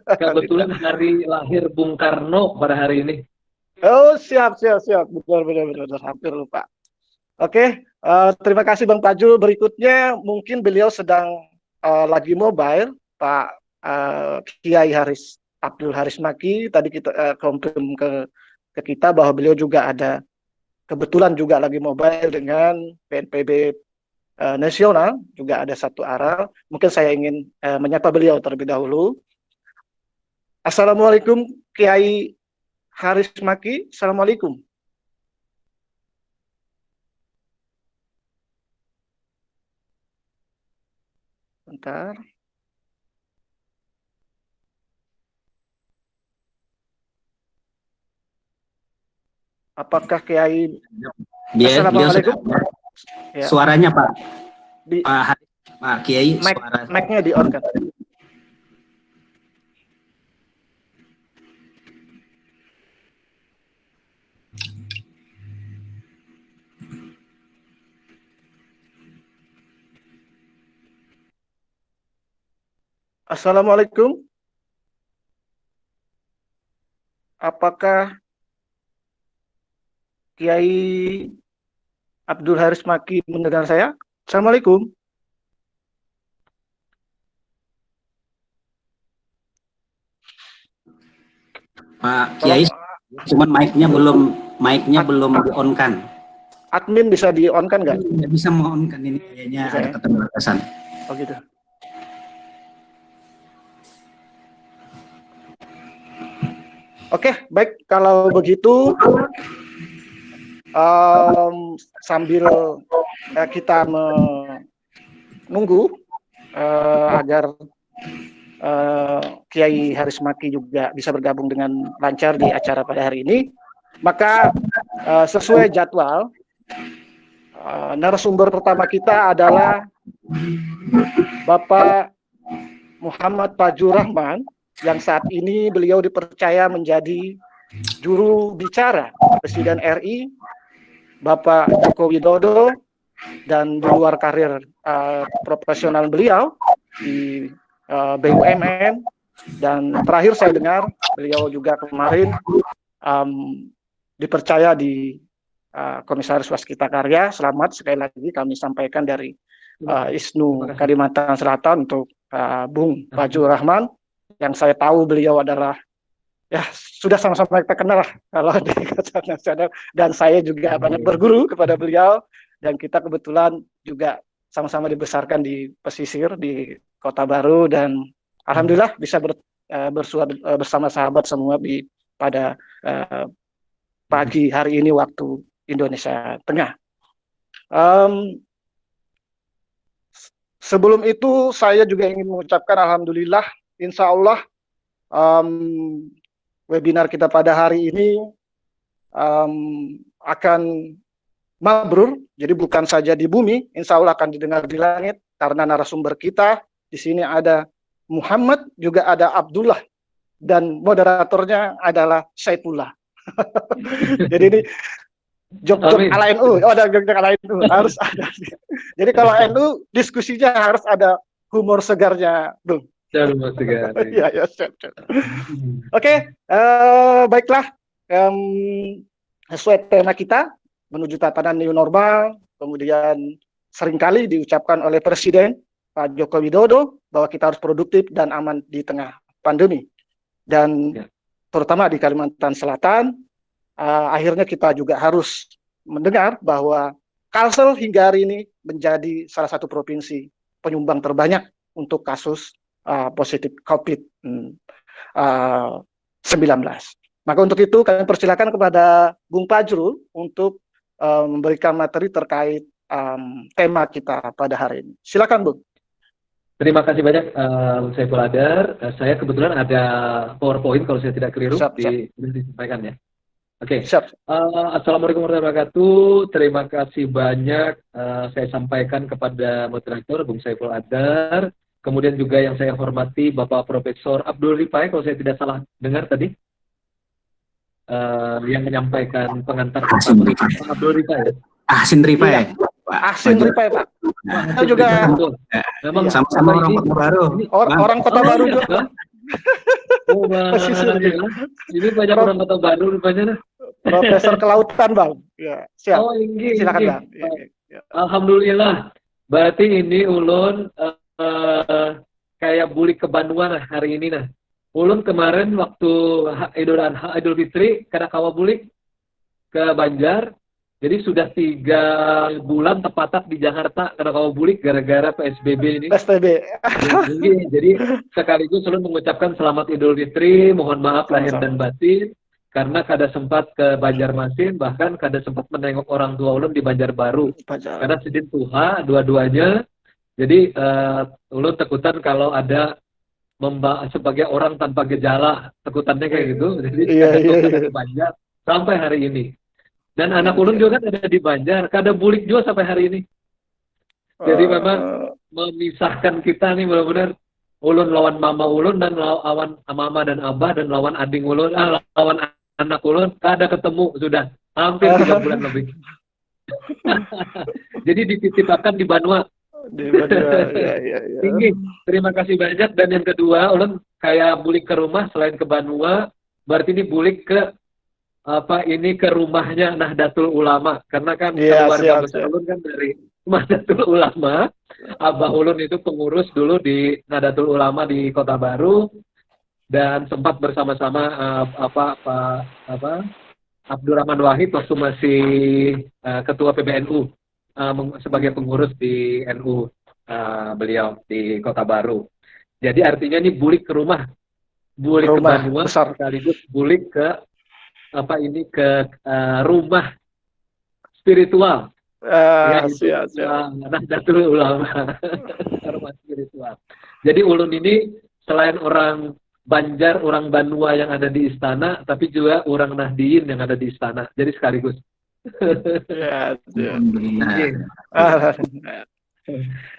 Kebetulan hari lahir Bung Karno pada hari ini. Oh, siap. Benar. Hampir lupa. Oke, terima kasih Bang Pajul. Berikutnya mungkin beliau sedang lagi mobile, Pak Kiai Abdul Haris Maki. Tadi kita konfirm ke kita bahwa beliau juga ada kebetulan juga lagi mobile dengan BNPB nasional, juga ada satu arah. Mungkin saya ingin menyapa beliau terlebih dahulu. Assalamualaikum Kiai Haris Maki. Assalamualaikum. Bentar. Apakah Kiai? Assalamualaikum. Ya. Suaranya Pak. Pak Kiai, mic-nya di on kan? Assalamualaikum. Apakah Kiai Abdul Haris Maki mendengar saya? Assalamualaikum. Pak Kiai, cuman mic-nya belum di-on-kan. Admin bisa di-on-kan nggak? Nggak bisa meng-on-kan, ini kayaknya bisa, ada keterbatasan. Oh gitu. Oke, baik. Kalau begitu, sambil kita menunggu agar Kiai Haris Maki juga bisa bergabung dengan lancar di acara pada hari ini, maka sesuai jadwal, narasumber pertama kita adalah Bapak Muhammad Fajrul Rahman, yang saat ini beliau dipercaya menjadi juru bicara Presiden RI, Bapak Joko Widodo, dan di luar karir profesional beliau di BUMN, dan terakhir saya dengar beliau juga kemarin dipercaya di Komisaris Waskita Karya. Selamat sekali lagi kami sampaikan dari ISNU Kalimantan Selatan untuk Bung Fajrul Rahman, yang saya tahu beliau adalah ya sudah sama-sama terkenal lah kalau di kancah nasional, dan saya juga banyak berguru kepada beliau, dan kita kebetulan juga sama-sama dibesarkan di pesisir di Kota Baru, dan alhamdulillah bisa bersama sahabat semua pada pagi hari ini waktu Indonesia Tengah. Sebelum itu saya juga ingin mengucapkan alhamdulillah, insya Allah webinar kita pada hari ini akan mabrur, jadi bukan saja di bumi, insya Allah akan didengar di langit, karena narasumber kita di sini ada Muhammad, juga ada Abdullah, dan moderatornya adalah Saifullah. Jadi ini jok-jok ala NU, ada jok-jok ala NU, harus ada. Jadi kalau NU diskusinya harus ada humor segarnya, Bung. Humor segar. Ya, Oke, baiklah. Sesuai tema kita, menuju tatanan new normal, kemudian seringkali diucapkan oleh Presiden Pak Joko Widodo bahwa kita harus produktif dan aman di tengah pandemi. Dan terutama di Kalimantan Selatan, akhirnya kita juga harus mendengar bahwa Kalsel hingga hari ini menjadi salah satu provinsi penyumbang terbanyak untuk kasus positif COVID-19. Maka untuk itu kami persilakan kepada Bung Fajrul untuk memberikan materi terkait tema kita pada hari ini. Silakan, Bung. Terima kasih banyak, Bung Saiful Adar. Saya kebetulan ada PowerPoint kalau saya tidak keliru disampaikan ya. Oke. Assalamualaikum warahmatullahi wabarakatuh. Terima kasih banyak saya sampaikan kepada moderator Bung Saiful Adar. Kemudian juga yang saya hormati Bapak Profesor Abdul Rifai, kalau saya tidak salah dengar tadi, yang menyampaikan pengantar Pak Abdul Rifai. Ahsin Rifai. Ahsin Rifai, Pak. Kita juga memang sama-sama orang Kota Baru. Orang Kota Baru juga. Oh, Bang. Ini banyak orang Kota Baru rupanya. Profesor kelautan, Bang. Ya, siap. Oh, ini. Silakan, Bang. Ya. Alhamdulillah. Berarti ini ulun kayak bulik ke Bandung hari ini nah. Ulun kemarin waktu Idul Fitri kada kawa bulik ke Banjar. Jadi sudah 3 bulan tepatak di Jakarta karena kawa bulik gara-gara PSBB ini. PSBB. Jadi sekaligus ulun mengucapkan selamat Idul Fitri, mohon maaf lahir dan batin karena kada sempat ke Banjarmasin, bahkan kada sempat menengok orang tua ulun di Banjarbaru. Karena sedih tuha dua-duanya. Jadi ulun takutan kalau ada sebagai orang tanpa gejala, takutannya kayak gitu. Jadi kada ke Banjar sampai hari ini. Dan anak ulun juga kan ada di Banjar, kada bulik juga sampai hari ini. Jadi memang memisahkan kita nih benar-benar ulun lawan mama ulun dan lawan mama dan abah dan lawan adik ulun, lawan anak ulun kada ketemu sudah hampir 3 bulan lebih. Jadi dititipkan di Banua. Ya. Tinggi. Terima kasih banyak. Dan yang kedua, ulun kayak bulik ke rumah selain ke Banua, berarti ini bulik ke ke rumahnya Nahdlatul Ulama karena kan keluarga besar ulun kan dari Nahdlatul Ulama. Abah ulun itu pengurus dulu di Nahdlatul Ulama di Kota Baru dan sempat bersama-sama Abdurrahman Wahid waktu masih ketua PBNU sebagai pengurus di NU beliau di Kota Baru. Jadi artinya ini bulik ke rumah ke Bandung sekaligus bulik ke rumah spiritual Nahdlatul Ulama. Rumah spiritual. Jadi ulun ini selain orang Banjar, orang Banua yang ada di istana, tapi juga orang Nahdiyin yang ada di istana. Jadi sekaligus.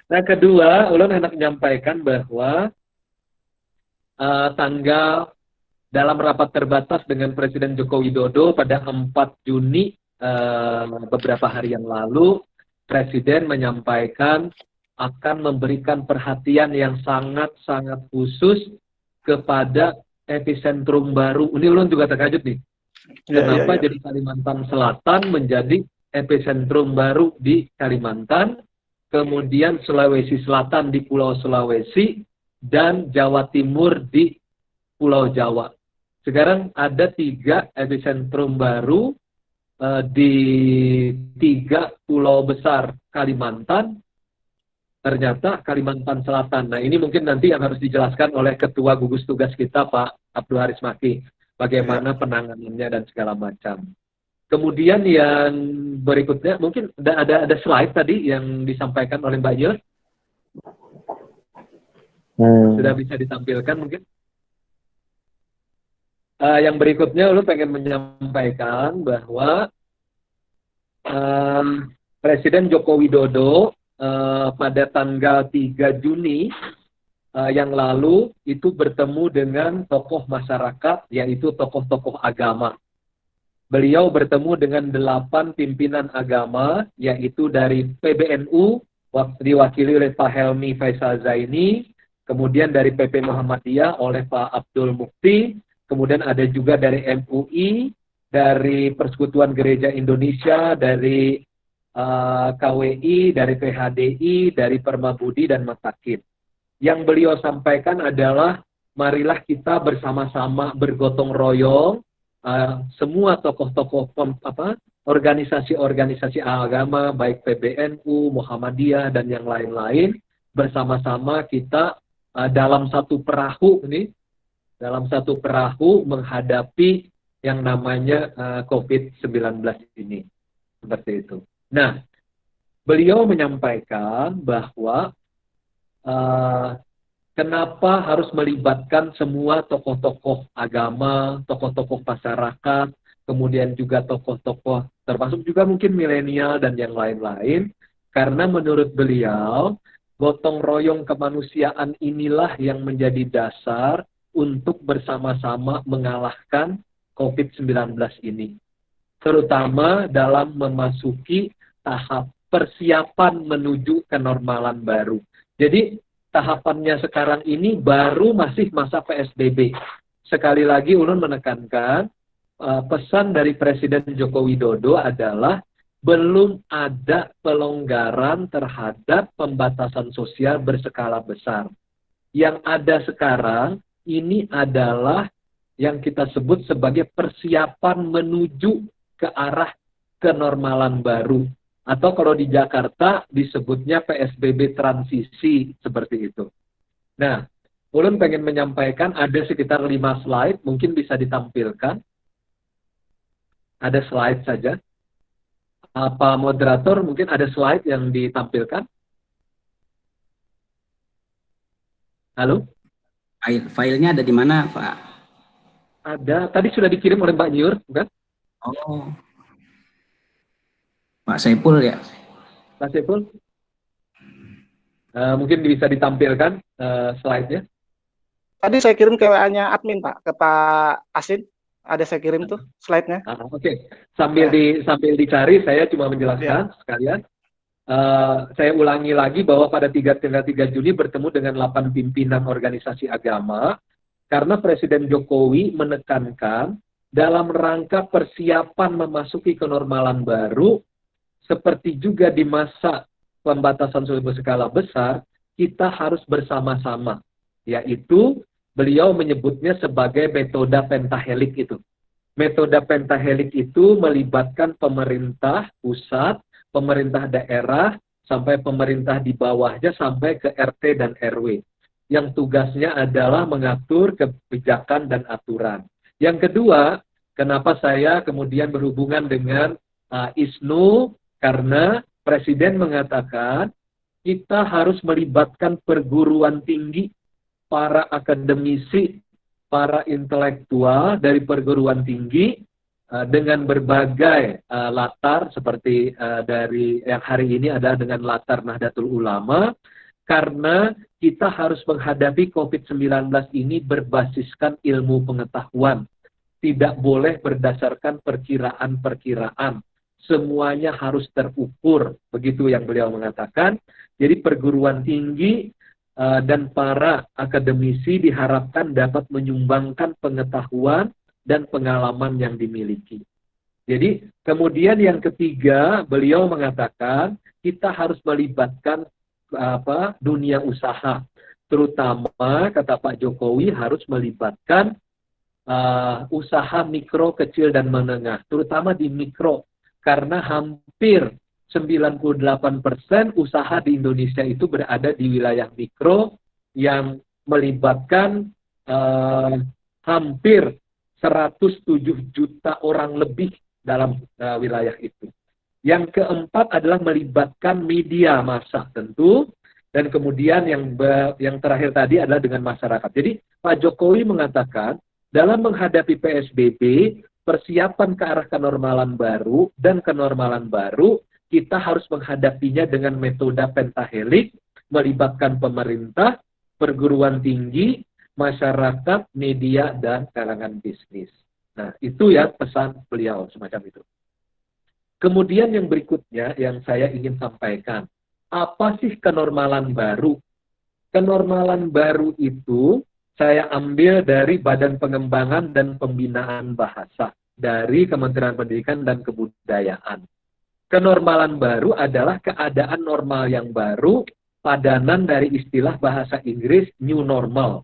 Nah, kedua, ulun hendak menyampaikan bahwa tanggal dalam rapat terbatas dengan Presiden Joko Widodo pada 4 Juni beberapa hari yang lalu, Presiden menyampaikan akan memberikan perhatian yang sangat-sangat khusus kepada epicentrum baru. Ini ulun juga terkejut nih. Kenapa jadi Kalimantan Selatan menjadi epicentrum baru di Kalimantan, kemudian Sulawesi Selatan di Pulau Sulawesi, dan Jawa Timur di Pulau Jawa. Sekarang ada 3 epicentrum baru di 3 pulau besar Kalimantan. Ternyata Kalimantan Selatan. Nah, ini mungkin nanti yang harus dijelaskan oleh Ketua Gugus Tugas kita, Pak Abdul Haris Maki. Bagaimana penanganannya dan segala macam. Kemudian yang berikutnya, mungkin ada slide tadi yang disampaikan oleh Mbak Yos. Sudah bisa ditampilkan mungkin. Yang berikutnya, lu pengen menyampaikan bahwa Presiden Joko Widodo pada tanggal 3 Juni yang lalu itu bertemu dengan tokoh masyarakat, yaitu tokoh-tokoh agama. Beliau bertemu dengan 8 pimpinan agama, yaitu dari PBNU, diwakili oleh Pak Helmi Faisal Zaini, kemudian dari PP Muhammadiyah oleh Pak Abdul Mukti, kemudian ada juga dari MUI, dari Persekutuan Gereja Indonesia, dari KWI, dari PHDI, dari Permabudi, dan Matakit. Yang beliau sampaikan adalah, marilah kita bersama-sama bergotong royong, semua tokoh-tokoh organisasi-organisasi agama, baik PBNU, Muhammadiyah, dan yang lain-lain, bersama-sama kita dalam satu perahu menghadapi yang namanya COVID-19 ini. Seperti itu. Nah, beliau menyampaikan bahwa kenapa harus melibatkan semua tokoh-tokoh agama, tokoh-tokoh masyarakat, kemudian juga tokoh-tokoh, termasuk juga mungkin milenial dan yang lain-lain, karena menurut beliau, gotong royong kemanusiaan inilah yang menjadi dasar untuk bersama-sama mengalahkan COVID-19 ini. Terutama dalam memasuki tahap persiapan menuju kenormalan baru. Jadi tahapannya sekarang ini baru masih masa PSBB. sekali lagi ulun menekankan pesan dari Presiden Joko Widodo adalah belum ada pelonggaran terhadap pembatasan sosial berskala besar. Yang ada sekarang ini adalah yang kita sebut sebagai persiapan menuju ke arah kenormalan baru. Atau kalau di Jakarta disebutnya PSBB transisi, seperti itu. Nah, ulun pengen menyampaikan ada sekitar 5 slide, mungkin bisa ditampilkan. Ada slide saja. Pak moderator, mungkin ada slide yang ditampilkan? Halo? Filenya ada di mana, Pak? Ada, tadi sudah dikirim oleh Mbak Nyur, bukan? Oh, Pak Saiful ya? Pak Saiful? Mungkin bisa ditampilkan slide-nya. Tadi saya kirim ke WA-nya admin, Pak, ke Pak Asin. Ada saya kirim tuh slide-nya. Oke. Sambil dicari, saya cuma menjelaskan sekalian. Saya ulangi lagi bahwa pada 3 Juni bertemu dengan 8 pimpinan organisasi agama, karena Presiden Jokowi menekankan dalam rangka persiapan memasuki kenormalan baru, seperti juga di masa pembatasan sosial berskala besar, kita harus bersama-sama, yaitu beliau menyebutnya sebagai metode pentahelik itu. Metode pentahelik itu melibatkan pemerintah pusat, pemerintah daerah, sampai pemerintah di bawahnya, sampai ke RT dan RW. Yang tugasnya adalah mengatur kebijakan dan aturan. Yang kedua, kenapa saya kemudian berhubungan dengan ISNU, karena Presiden mengatakan kita harus melibatkan perguruan tinggi, para akademisi, para intelektual dari perguruan tinggi dengan berbagai latar, seperti dari yang hari ini adalah dengan latar Nahdlatul Ulama, karena kita harus menghadapi COVID-19 ini berbasiskan ilmu pengetahuan. Tidak boleh berdasarkan perkiraan-perkiraan. Semuanya harus terukur. Begitu yang beliau mengatakan. Jadi perguruan tinggi dan para akademisi diharapkan dapat menyumbangkan pengetahuan dan pengalaman yang dimiliki. Jadi kemudian yang ketiga, beliau mengatakan kita harus melibatkan dunia usaha, terutama kata Pak Jokowi harus melibatkan usaha mikro, kecil dan menengah, terutama di mikro, karena hampir 98% usaha di Indonesia itu berada di wilayah mikro yang melibatkan hampir 107 juta orang lebih dalam wilayah itu. Yang keempat adalah melibatkan media massa tentu, dan kemudian yang terakhir tadi adalah dengan masyarakat. Jadi Pak Jokowi mengatakan dalam menghadapi PSBB, persiapan ke arah kenormalan baru dan kenormalan baru, kita harus menghadapinya dengan metode pentahelik, melibatkan pemerintah, perguruan tinggi, masyarakat, media, dan kalangan bisnis. Nah, itu ya pesan beliau semacam itu. Kemudian yang berikutnya yang saya ingin sampaikan, apa sih kenormalan baru? Kenormalan baru itu saya ambil dari Badan Pengembangan dan Pembinaan Bahasa dari Kementerian Pendidikan dan Kebudayaan. Kenormalan baru adalah keadaan normal yang baru, padanan dari istilah bahasa Inggris new normal.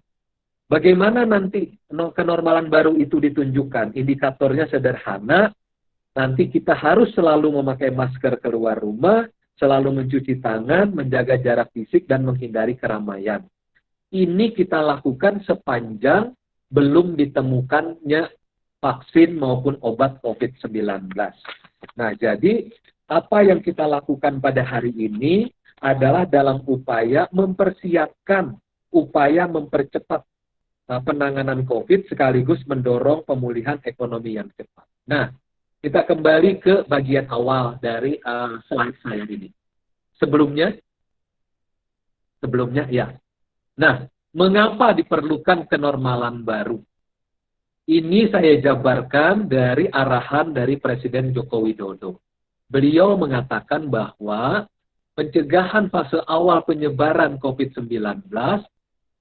Bagaimana nanti kenormalan baru itu ditunjukkan? Indikatornya sederhana. Nanti kita harus selalu memakai masker keluar rumah, selalu mencuci tangan, menjaga jarak fisik, dan menghindari keramaian. Ini kita lakukan sepanjang belum ditemukannya vaksin maupun obat COVID-19. Nah, jadi apa yang kita lakukan pada hari ini adalah dalam upaya mempersiapkan, upaya mempercepat penanganan COVID sekaligus mendorong pemulihan ekonomi yang cepat. Nah, kita kembali ke bagian awal dari slide saya ini. Sebelumnya ya. Nah, mengapa diperlukan kenormalan baru? Ini saya jabarkan dari arahan dari Presiden Joko Widodo. Beliau mengatakan bahwa pencegahan fase awal penyebaran COVID-19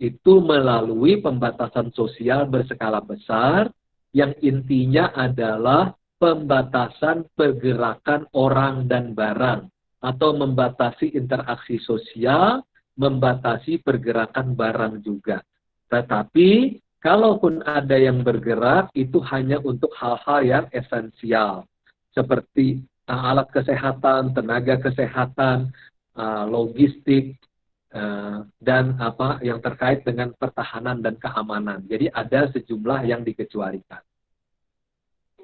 Itu melalui pembatasan sosial berskala besar yang intinya adalah pembatasan pergerakan orang dan barang atau membatasi interaksi sosial, membatasi pergerakan barang juga. Tetapi kalaupun ada yang bergerak itu hanya untuk hal-hal yang esensial seperti alat kesehatan, tenaga kesehatan, logistik, dan apa yang terkait dengan pertahanan dan keamanan. Jadi ada sejumlah yang dikecualikan.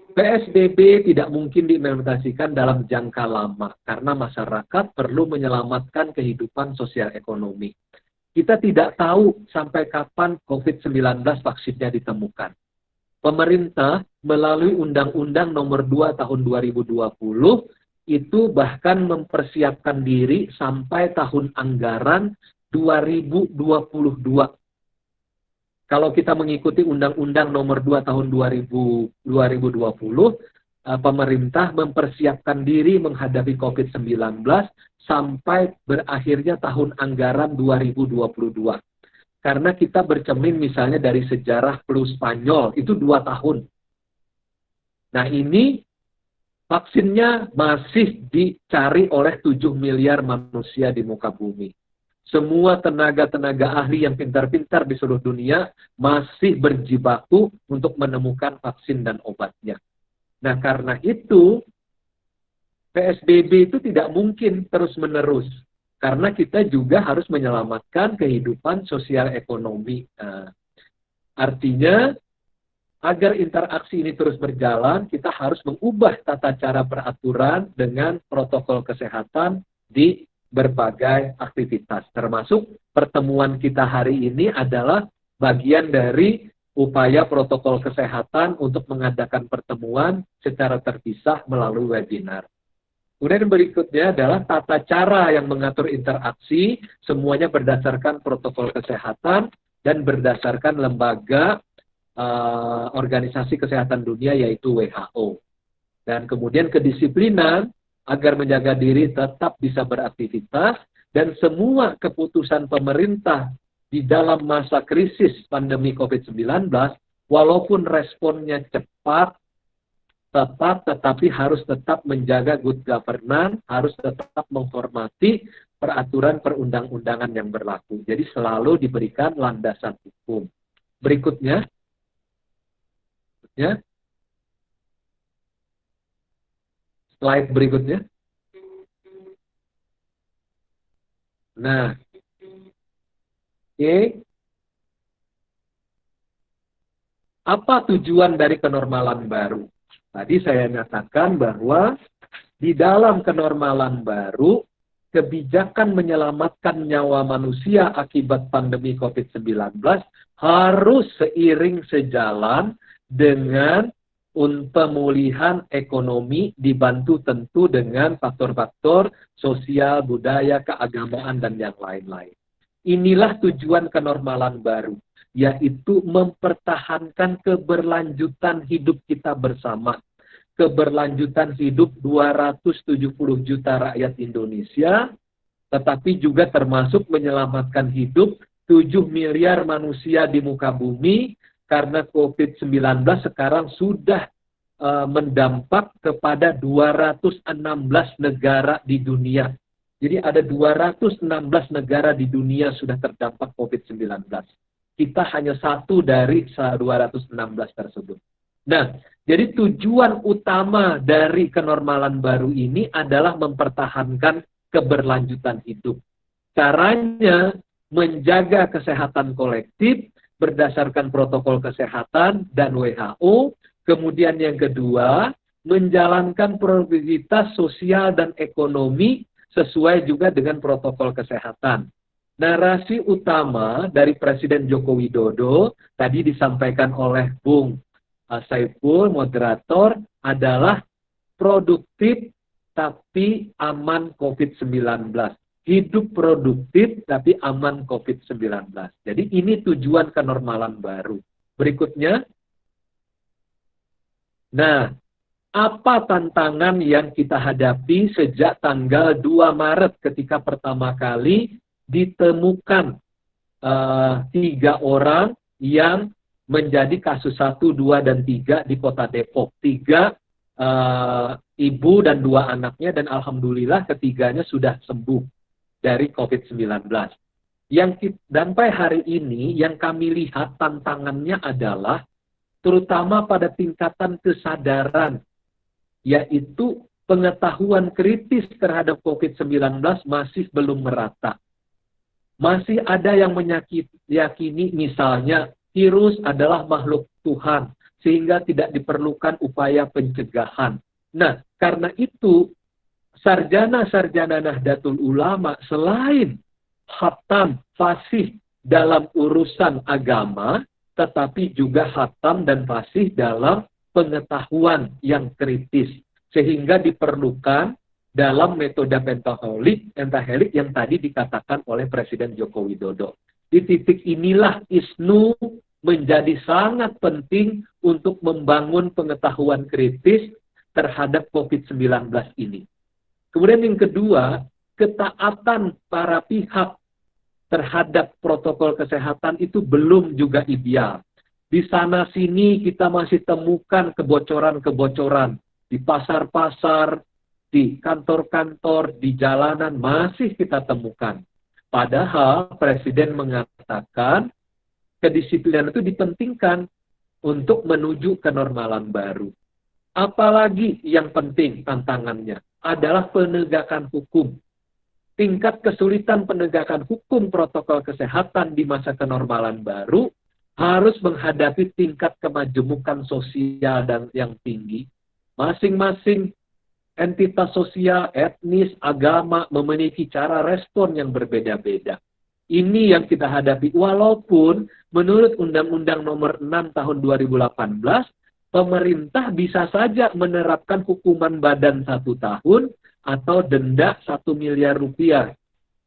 PSBB tidak mungkin diimplementasikan dalam jangka lama karena masyarakat perlu menyelamatkan kehidupan sosial ekonomi. Kita tidak tahu sampai kapan COVID-19 vaksinnya ditemukan. Pemerintah melalui Undang-Undang Nomor 2 Tahun 2020 itu bahkan mempersiapkan diri sampai tahun anggaran 2022. Kalau kita mengikuti Undang-Undang Nomor 2 Tahun 2020, pemerintah mempersiapkan diri menghadapi COVID-19 sampai berakhirnya tahun anggaran 2022. Karena kita bercermin misalnya dari sejarah flu Spanyol, itu 2 tahun. Nah ini vaksinnya masih dicari oleh 7 miliar manusia di muka bumi. Semua tenaga-tenaga ahli yang pintar-pintar di seluruh dunia masih berjibaku untuk menemukan vaksin dan obatnya. Nah, karena itu, PSBB itu tidak mungkin terus-menerus. Karena kita juga harus menyelamatkan kehidupan sosial ekonomi. Artinya, agar interaksi ini terus berjalan, kita harus mengubah tata cara peraturan dengan protokol kesehatan di berbagai aktivitas. Termasuk pertemuan kita hari ini adalah bagian dari upaya protokol kesehatan untuk mengadakan pertemuan secara terpisah melalui webinar. Kemudian berikutnya adalah tata cara yang mengatur interaksi, semuanya berdasarkan protokol kesehatan dan berdasarkan lembaga Organisasi Kesehatan Dunia yaitu WHO. Dan kemudian kedisiplinan agar menjaga diri tetap bisa beraktivitas dan semua keputusan pemerintah di dalam masa krisis pandemi COVID-19 walaupun responnya cepat tetapi harus tetap menjaga good governance, harus tetap menghormati peraturan perundang-undangan yang berlaku. Jadi selalu diberikan landasan hukum. Berikutnya ya. Slide berikutnya. Nah, apa tujuan dari kenormalan baru? Tadi saya nyatakan bahwa di dalam kenormalan baru, kebijakan menyelamatkan nyawa manusia akibat pandemi COVID-19 harus seiring sejalan dengan pemulihan ekonomi dibantu tentu dengan faktor-faktor sosial, budaya, keagamaan, dan yang lain-lain. Inilah tujuan kenormalan baru, yaitu mempertahankan keberlanjutan hidup kita bersama. Keberlanjutan hidup 270 juta rakyat Indonesia, tetapi juga termasuk menyelamatkan hidup 7 miliar manusia di muka bumi, karena COVID-19 sekarang sudah mendampak kepada 216 negara di dunia. Jadi ada 216 negara di dunia sudah terdampak COVID-19. Kita hanya satu dari 216 tersebut. Nah, jadi tujuan utama dari kenormalan baru ini adalah mempertahankan keberlanjutan hidup. Caranya menjaga kesehatan kolektif, berdasarkan protokol kesehatan dan WHO. Kemudian yang kedua, menjalankan produktivitas sosial dan ekonomi sesuai juga dengan protokol kesehatan. Narasi utama dari Presiden Joko Widodo, tadi disampaikan oleh Bung Saiful, moderator, adalah produktif tapi aman COVID-19. Hidup produktif tapi aman COVID-19. Jadi ini tujuan kenormalan baru. Berikutnya. Nah, apa tantangan yang kita hadapi sejak tanggal 2 Maret ketika pertama kali ditemukan 3 orang yang menjadi kasus 1, 2, dan 3 di kota Depok. 3 ibu dan 2 anaknya, dan alhamdulillah ketiganya sudah sembuh dari COVID-19. Sampai hari ini yang kami lihat tantangannya adalah terutama pada tingkatan kesadaran, yaitu pengetahuan kritis terhadap COVID-19 masih belum merata. Masih ada yang meyakini misalnya virus adalah makhluk Tuhan, sehingga tidak diperlukan upaya pencegahan. Nah, karena itu, sarjana-sarjana Nahdlatul Ulama selain khatam, fasih dalam urusan agama, tetapi juga khatam dan fasih dalam pengetahuan yang kritis. Sehingga diperlukan dalam metode pentahelik yang tadi dikatakan oleh Presiden Joko Widodo. Di titik inilah ISNU menjadi sangat penting untuk membangun pengetahuan kritis terhadap COVID-19 ini. Kemudian yang kedua, ketaatan para pihak terhadap protokol kesehatan itu belum juga ideal. Di sana-sini kita masih temukan kebocoran-kebocoran. Di pasar-pasar, di kantor-kantor, di jalanan masih kita temukan. Padahal Presiden mengatakan kedisiplinan itu dipentingkan untuk menuju kenormalan baru. Apalagi yang penting tantangannya adalah penegakan hukum. Tingkat kesulitan penegakan hukum protokol kesehatan di masa kenormalan baru harus menghadapi tingkat kemajemukan sosial dan yang tinggi. Masing-masing entitas sosial, etnis, agama memiliki cara respon yang berbeda-beda. Ini yang kita hadapi, walaupun menurut Undang-Undang Nomor 6 Tahun 2018, pemerintah bisa saja menerapkan hukuman badan 1 tahun atau denda 1 miliar rupiah.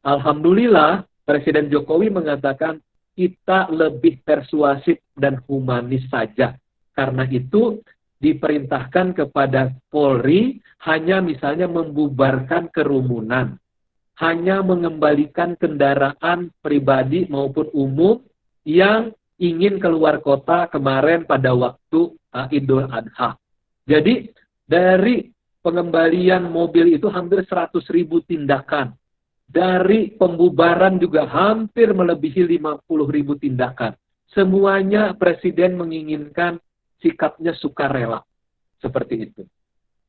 Alhamdulillah, Presiden Jokowi mengatakan kita lebih persuasif dan humanis saja. Karena itu, diperintahkan kepada Polri hanya misalnya membubarkan kerumunan, hanya mengembalikan kendaraan pribadi maupun umum yang ingin keluar kota kemarin pada waktu Idul Adha. Jadi dari pengembalian mobil itu hampir 100.000 tindakan. Dari pembubaran juga hampir melebihi 50.000 tindakan. Semuanya Presiden menginginkan sikapnya sukarela. Seperti itu.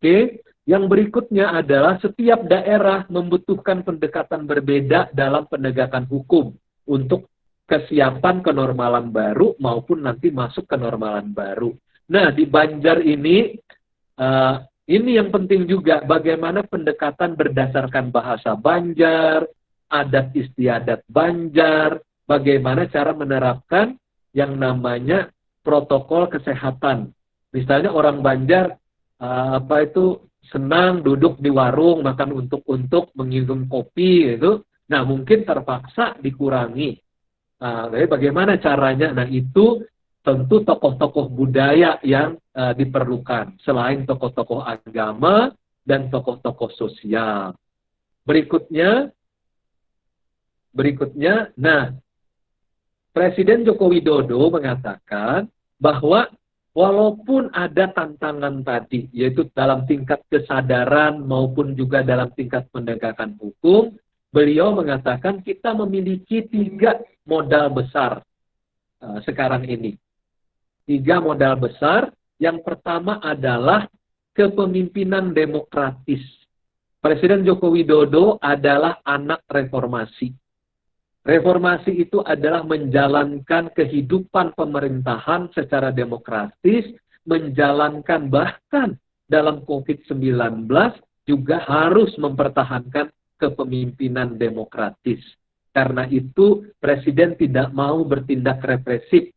Oke. Yang berikutnya adalah setiap daerah membutuhkan pendekatan berbeda dalam penegakan hukum untuk kesiapan kenormalan baru maupun nanti masuk kenormalan baru. Nah, di Banjar ini yang penting juga bagaimana pendekatan berdasarkan bahasa Banjar, adat istiadat Banjar, bagaimana cara menerapkan yang namanya protokol kesehatan. Misalnya orang Banjar senang duduk di warung makan untuk menginum kopi gitu. Nah, mungkin terpaksa dikurangi. Jadi bagaimana caranya? Nah, itu tentu tokoh-tokoh budaya yang diperlukan selain tokoh-tokoh agama dan tokoh-tokoh sosial. Berikutnya, nah, Presiden Joko Widodo mengatakan bahwa walaupun ada tantangan tadi, yaitu dalam tingkat kesadaran maupun juga dalam tingkat penegakan hukum, beliau mengatakan kita memiliki 3 modal besar sekarang ini. 3 modal besar. Yang pertama adalah kepemimpinan demokratis. Presiden Joko Widodo adalah anak reformasi. Reformasi itu adalah menjalankan kehidupan pemerintahan secara demokratis, menjalankan bahkan dalam COVID-19 juga harus mempertahankan kepemimpinan demokratis. Karena itu Presiden tidak mau bertindak represif.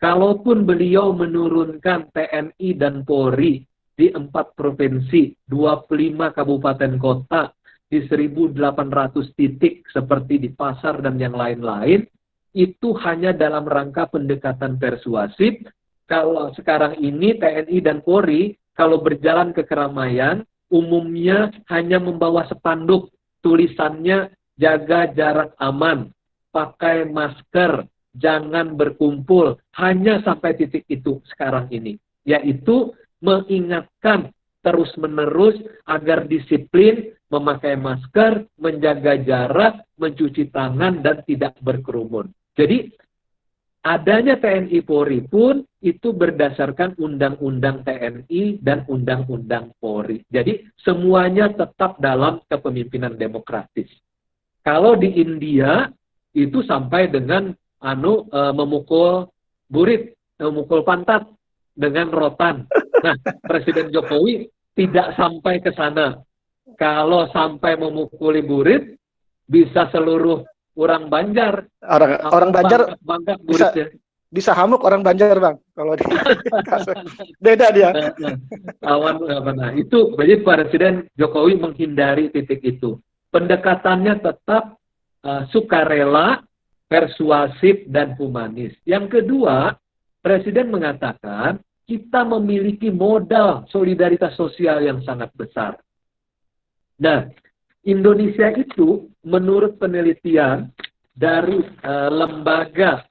Kalaupun beliau menurunkan TNI dan Polri di 4 provinsi, 25 kabupaten kota, di 1.800 titik seperti di pasar dan yang lain-lain, itu hanya dalam rangka pendekatan persuasif. Kalau sekarang ini TNI dan Polri, kalau berjalan ke keramaian, umumnya hanya membawa spanduk, tulisannya jaga jarak aman, pakai masker, jangan berkumpul, hanya sampai titik itu sekarang ini. Yaitu mengingatkan terus-menerus agar disiplin, memakai masker, menjaga jarak, mencuci tangan, dan tidak berkerumun. Jadi, adanya TNI Polri pun itu berdasarkan Undang-Undang TNI dan Undang-Undang Polri. Jadi, semuanya tetap dalam kepemimpinan demokratis. Kalau di India, itu sampai dengan memukul burit, memukul pantat dengan rotan. Nah, Presiden Jokowi tidak sampai ke sana. Kalau sampai memukuli burit, bisa seluruh orang Banjar. Orang Banjar bangga bisa hamuk orang Banjar, Bang. Kalau di beda dia. Nah, itu jadi Presiden Jokowi menghindari titik itu. Pendekatannya tetap sukarela, persuasif, dan humanis. Yang kedua, Presiden mengatakan kita memiliki modal solidaritas sosial yang sangat besar. Nah, Indonesia itu menurut penelitian dari lembaga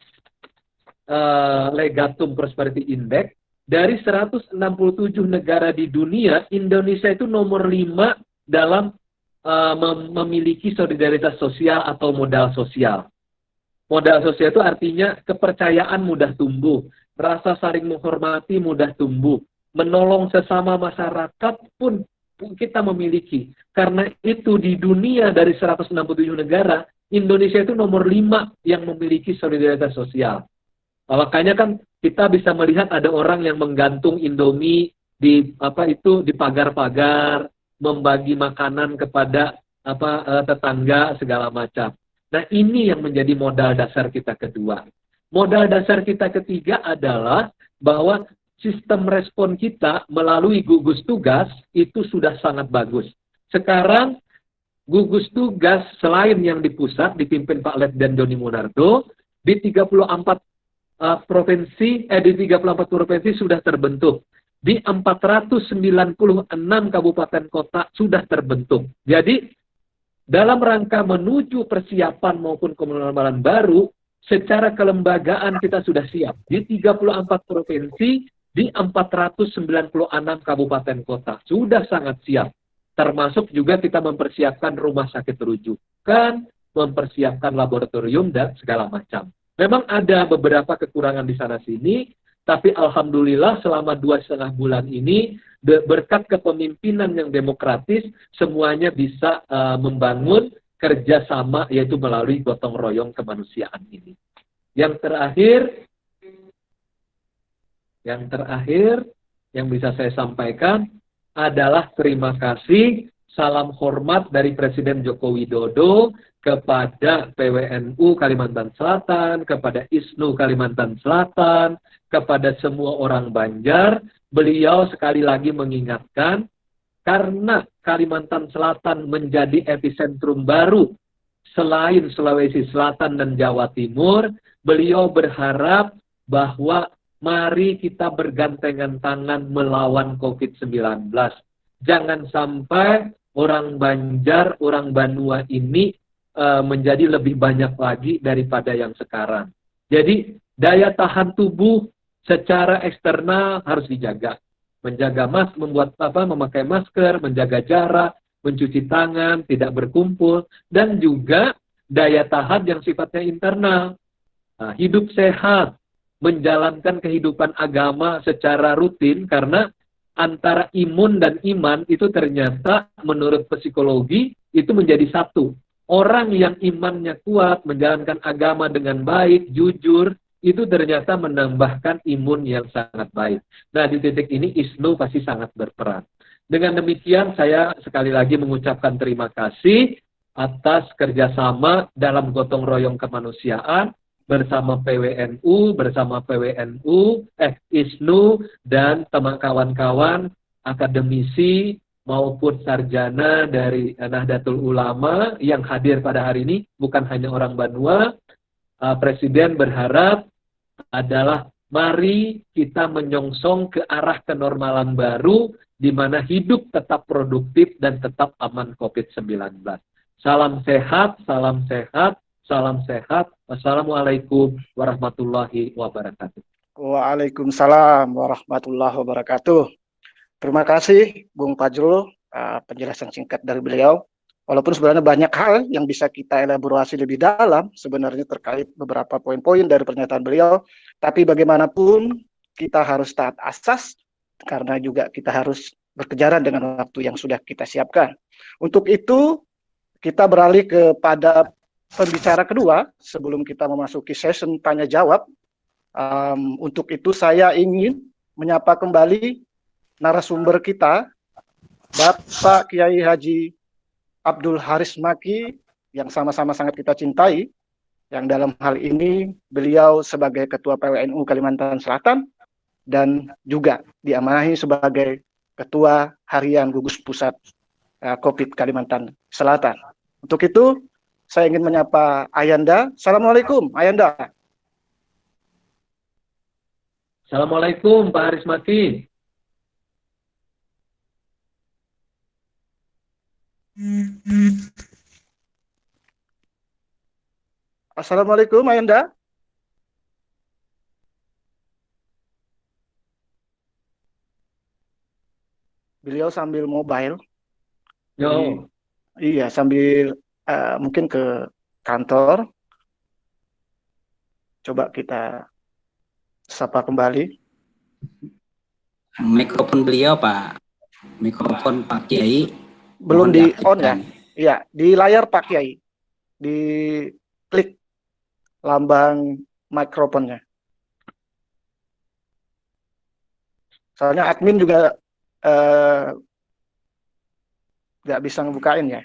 Legatum Prosperity Index, dari 167 negara di dunia, Indonesia itu nomor 5 dalam memiliki solidaritas sosial atau modal sosial. Modal sosial itu artinya kepercayaan mudah tumbuh, rasa saling menghormati mudah tumbuh, menolong sesama masyarakat pun kita memiliki. Karena itu di dunia dari 167 negara, Indonesia itu nomor 5 yang memiliki solidaritas sosial. Makanya kan kita bisa melihat ada orang yang menggantung Indomie di pagar-pagar, membagi makanan kepada tetangga segala macam. Nah, ini yang menjadi modal dasar kita kedua. Modal dasar kita ketiga adalah bahwa sistem respon kita melalui gugus tugas itu sudah sangat bagus. Sekarang gugus tugas selain yang di pusat dipimpin Pak Letjen Doni Monardo, di 34 provinsi sudah terbentuk. Di 496 kabupaten kota sudah terbentuk. Jadi, dalam rangka menuju persiapan maupun kenormalan baru, secara kelembagaan kita sudah siap. Di 34 provinsi, di 496 kabupaten kota. Sudah sangat siap. Termasuk juga kita mempersiapkan rumah sakit rujukan, mempersiapkan laboratorium, dan segala macam. Memang ada beberapa kekurangan di sana-sini, tapi alhamdulillah selama 2,5 bulan ini, berkat kepemimpinan yang demokratis, semuanya bisa membangun kerjasama, yaitu melalui gotong royong kemanusiaan ini. Yang terakhir, yang bisa saya sampaikan adalah terima kasih, salam hormat dari Presiden Joko Widodo kepada PWNU Kalimantan Selatan, kepada ISNU Kalimantan Selatan, kepada semua orang Banjar. Beliau sekali lagi mengingatkan, karena Kalimantan Selatan menjadi epicentrum baru selain Sulawesi Selatan dan Jawa Timur, beliau berharap bahwa mari kita bergandengan tangan melawan COVID-19. Jangan sampai orang Banjar, orang Banua ini menjadi lebih banyak lagi daripada yang sekarang. Jadi daya tahan tubuh secara eksternal harus dijaga. Memakai masker, menjaga jarak, mencuci tangan, tidak berkumpul, dan juga daya tahan yang sifatnya internal. Hidup sehat, menjalankan kehidupan agama secara rutin, karena antara imun dan iman itu ternyata menurut psikologi itu menjadi satu. Orang yang imannya kuat, menjalankan agama dengan baik, jujur, itu ternyata menambahkan imun yang sangat baik. Nah, di titik ini ISNU pasti sangat berperan. Dengan demikian, saya sekali lagi mengucapkan terima kasih atas kerjasama dalam gotong royong kemanusiaan bersama PWNU, ISNU, dan teman kawan-kawan akademisi maupun sarjana dari Nahdlatul Ulama yang hadir pada hari ini, bukan hanya orang Banua. Presiden berharap adalah mari kita menyongsong ke arah kenormalan baru, di mana hidup tetap produktif dan tetap aman COVID-19. Salam sehat, Salam sehat. Wassalamualaikum warahmatullahi wabarakatuh. Waalaikumsalam warahmatullahi wabarakatuh. Terima kasih Bung Fajrul, penjelasan singkat dari beliau. Walaupun sebenarnya banyak hal yang bisa kita elaborasi lebih dalam sebenarnya terkait beberapa poin-poin dari pernyataan beliau, tapi bagaimanapun kita harus taat asas karena juga kita harus berkejaran dengan waktu yang sudah kita siapkan. Untuk itu kita beralih kepada pembicara kedua sebelum kita memasuki session tanya jawab. Untuk itu saya ingin menyapa kembali narasumber kita, Bapak Kiai Haji Abdul Haris Maki, yang sama-sama sangat kita cintai, yang dalam hal ini beliau sebagai Ketua PWNU Kalimantan Selatan, dan juga diamanahi sebagai Ketua Harian Gugus Pusat COVID Kalimantan Selatan. Untuk itu, saya ingin menyapa Ayanda. Assalamualaikum, Ayanda. Assalamualaikum, Pak Haris Maki. Assalamualaikum, Ayanda. Beliau sambil mobile. Yo. Iya, sambil mungkin ke kantor. Coba kita sapa kembali. Mikrofon beliau, Pak. Mikrofon Pak Kiai. Belum di on ya? Iya, di layar Pak Kiai. Di klik lambang mikrofonnya. Soalnya admin juga nggak bisa ngebukain ya.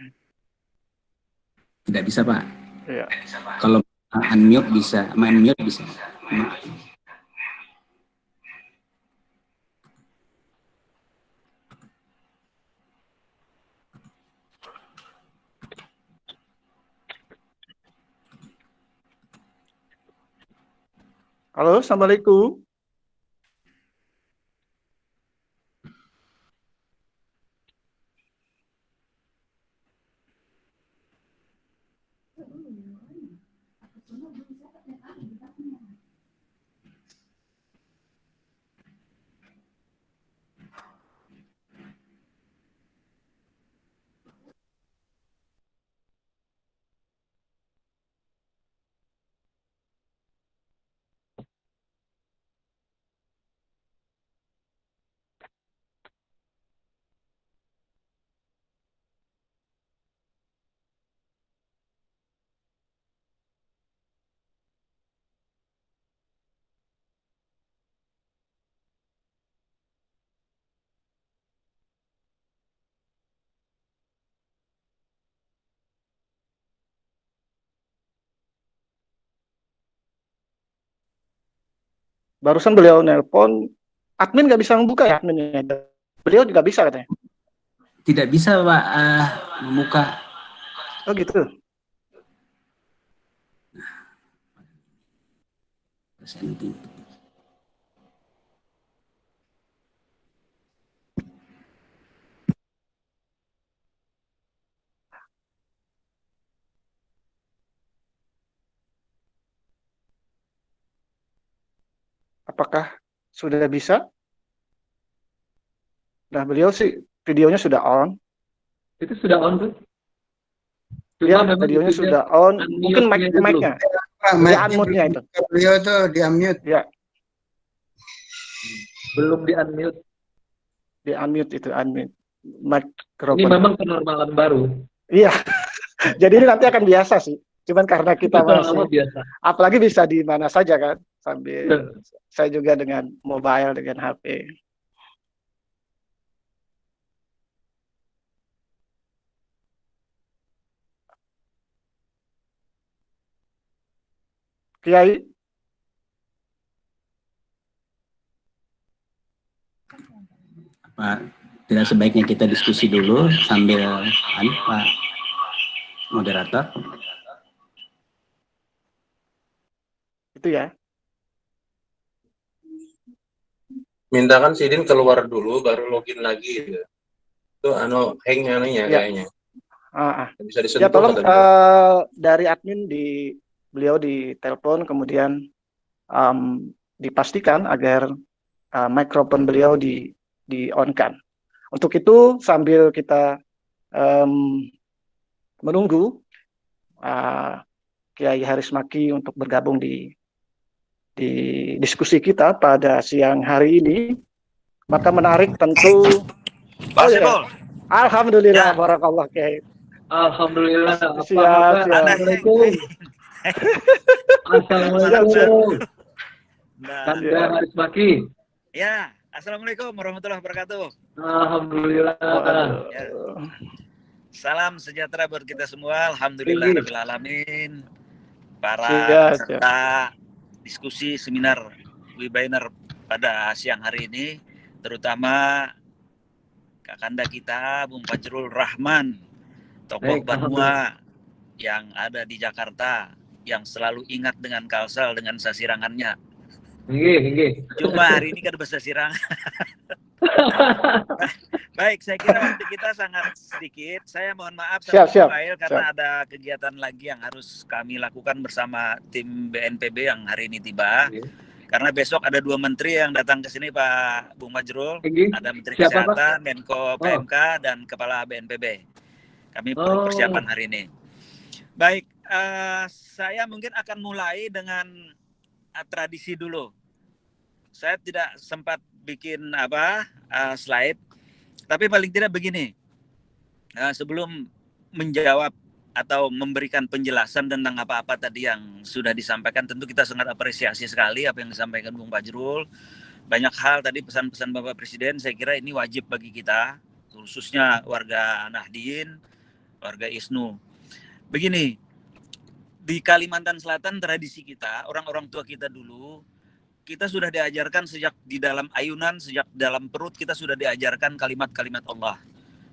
Tidak bisa, Pak. Iya. Kalau unmute bisa, mute bisa. Halo, Assalamualaikum. Barusan beliau nelpon, admin nggak bisa membuka ya adminnya. Beliau juga bisa katanya. Tidak bisa, Pak, membuka. Oh gitu. Presenting. Apakah sudah bisa? Nah, beliau sih videonya sudah on. Itu sudah on tuh. Ya, videonya sudah on. Mungkin mic-nya. Di unmute-nya itu. Beliau itu di unmute. Ya. Belum di unmute. Di unmute itu, unmute. Mikrofon. Ini memang kenormalan baru. Iya. Jadi ini nanti akan biasa sih. Cuman karena kita masih biasa. Apalagi bisa di mana saja kan. Sambil saya juga dengan mobile, dengan HP. Kiai. Pak, tidak sebaiknya kita diskusi dulu sambil Pak moderator. Itu ya. Mintakan Sidin keluar dulu baru login lagi gitu. Itu hang kayaknya. Bisa Ya disentuh tolong katanya. dari admin beliau ditelepon kemudian dipastikan agar mikrofon beliau di on kan. Untuk itu sambil kita menunggu Kiai Haris Maki untuk bergabung di diskusi kita pada siang hari ini, maka menarik tentu. Pak Oh ya, Sepul. alhamdulillah, Ya. barakallah Kiai. Alhamdulillah. Apa Siap, kabar? siap. Assalamualaikum. Assalamualaikum. Nah, Kanda Haris Maki. ya, Assalamualaikum warahmatullahi wabarakatuh. Alhamdulillah. Ya. Salam sejahtera buat kita semua. Alhamdulillah rabbil alamin. Para peserta diskusi seminar webinar pada siang hari ini, terutama Kakanda kita Bung Fajrul Rahman, tokoh Banua yang ada di Jakarta, yang selalu ingat dengan Kalsel dengan sasirangannya. Cuma hari ini kan bersasirangan. Baik, saya kira waktu kita sangat sedikit. Saya mohon maaf sama Fail karena ada kegiatan lagi yang harus kami lakukan bersama tim BNPB yang hari ini tiba. Karena besok ada 2 menteri yang datang ke sini, Pak Bung Fajrul. Ada Menteri Kesehatan, Menko PMK, dan Kepala BNPB. Kami perlu persiapan hari ini. Baik, saya mungkin akan mulai dengan tradisi dulu. Saya tidak sempat bikin slide, tapi paling tidak begini. Sebelum menjawab atau memberikan penjelasan tentang apa-apa tadi yang sudah disampaikan, tentu kita sangat apresiasi sekali apa yang disampaikan Bung Fajrul. Banyak hal tadi pesan-pesan Bapak Presiden, saya kira ini wajib bagi kita, khususnya warga Nahdien, warga ISNU. Begini, di Kalimantan Selatan tradisi kita, orang-orang tua kita dulu, kita sudah diajarkan sejak di dalam ayunan, sejak dalam perut kita sudah diajarkan kalimat-kalimat Allah.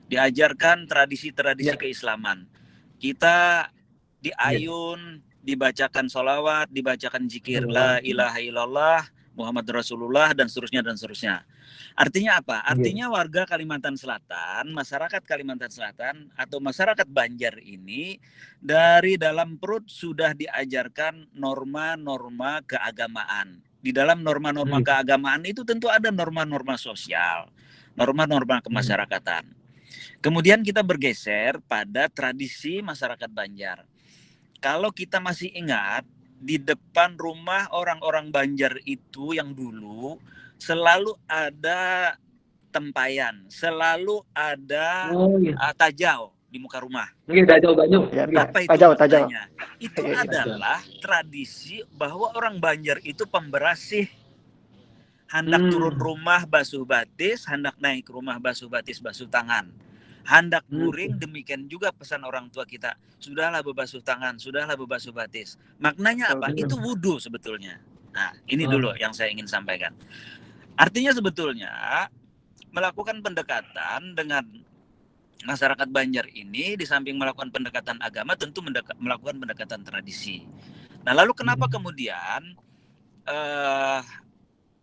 Diajarkan tradisi-tradisi keislaman. Kita diayun, dibacakan sholawat, dibacakan zikir, la ilaha illallah, Muhammad Rasulullah, dan seterusnya, dan seterusnya. Artinya apa? Artinya warga Kalimantan Selatan, masyarakat Kalimantan Selatan, atau masyarakat Banjar ini, dari dalam perut sudah diajarkan norma-norma keagamaan. Di dalam norma-norma keagamaan itu tentu ada norma-norma sosial, norma-norma kemasyarakatan. Kemudian kita bergeser pada tradisi masyarakat Banjar. Kalau kita masih ingat, di depan rumah orang-orang Banjar itu yang dulu selalu ada tempayan, selalu ada tajau di muka rumah. Apa itu tajaunya? Itu adalah tradisi bahwa orang Banjar itu pemberasih. Hendak turun rumah basuh batis, hendak naik rumah basuh batis, basuh tangan. Hendak guring, demikian juga pesan orang tua kita. Sudahlah berbasuh tangan, sudahlah berbasuh batis. Maknanya apa? Itu wudhu sebetulnya. Nah, ini dulu yang saya ingin sampaikan. Artinya sebetulnya melakukan pendekatan dengan masyarakat Banjar ini, di samping melakukan pendekatan agama, tentu melakukan pendekatan tradisi. Nah, lalu kenapa kemudian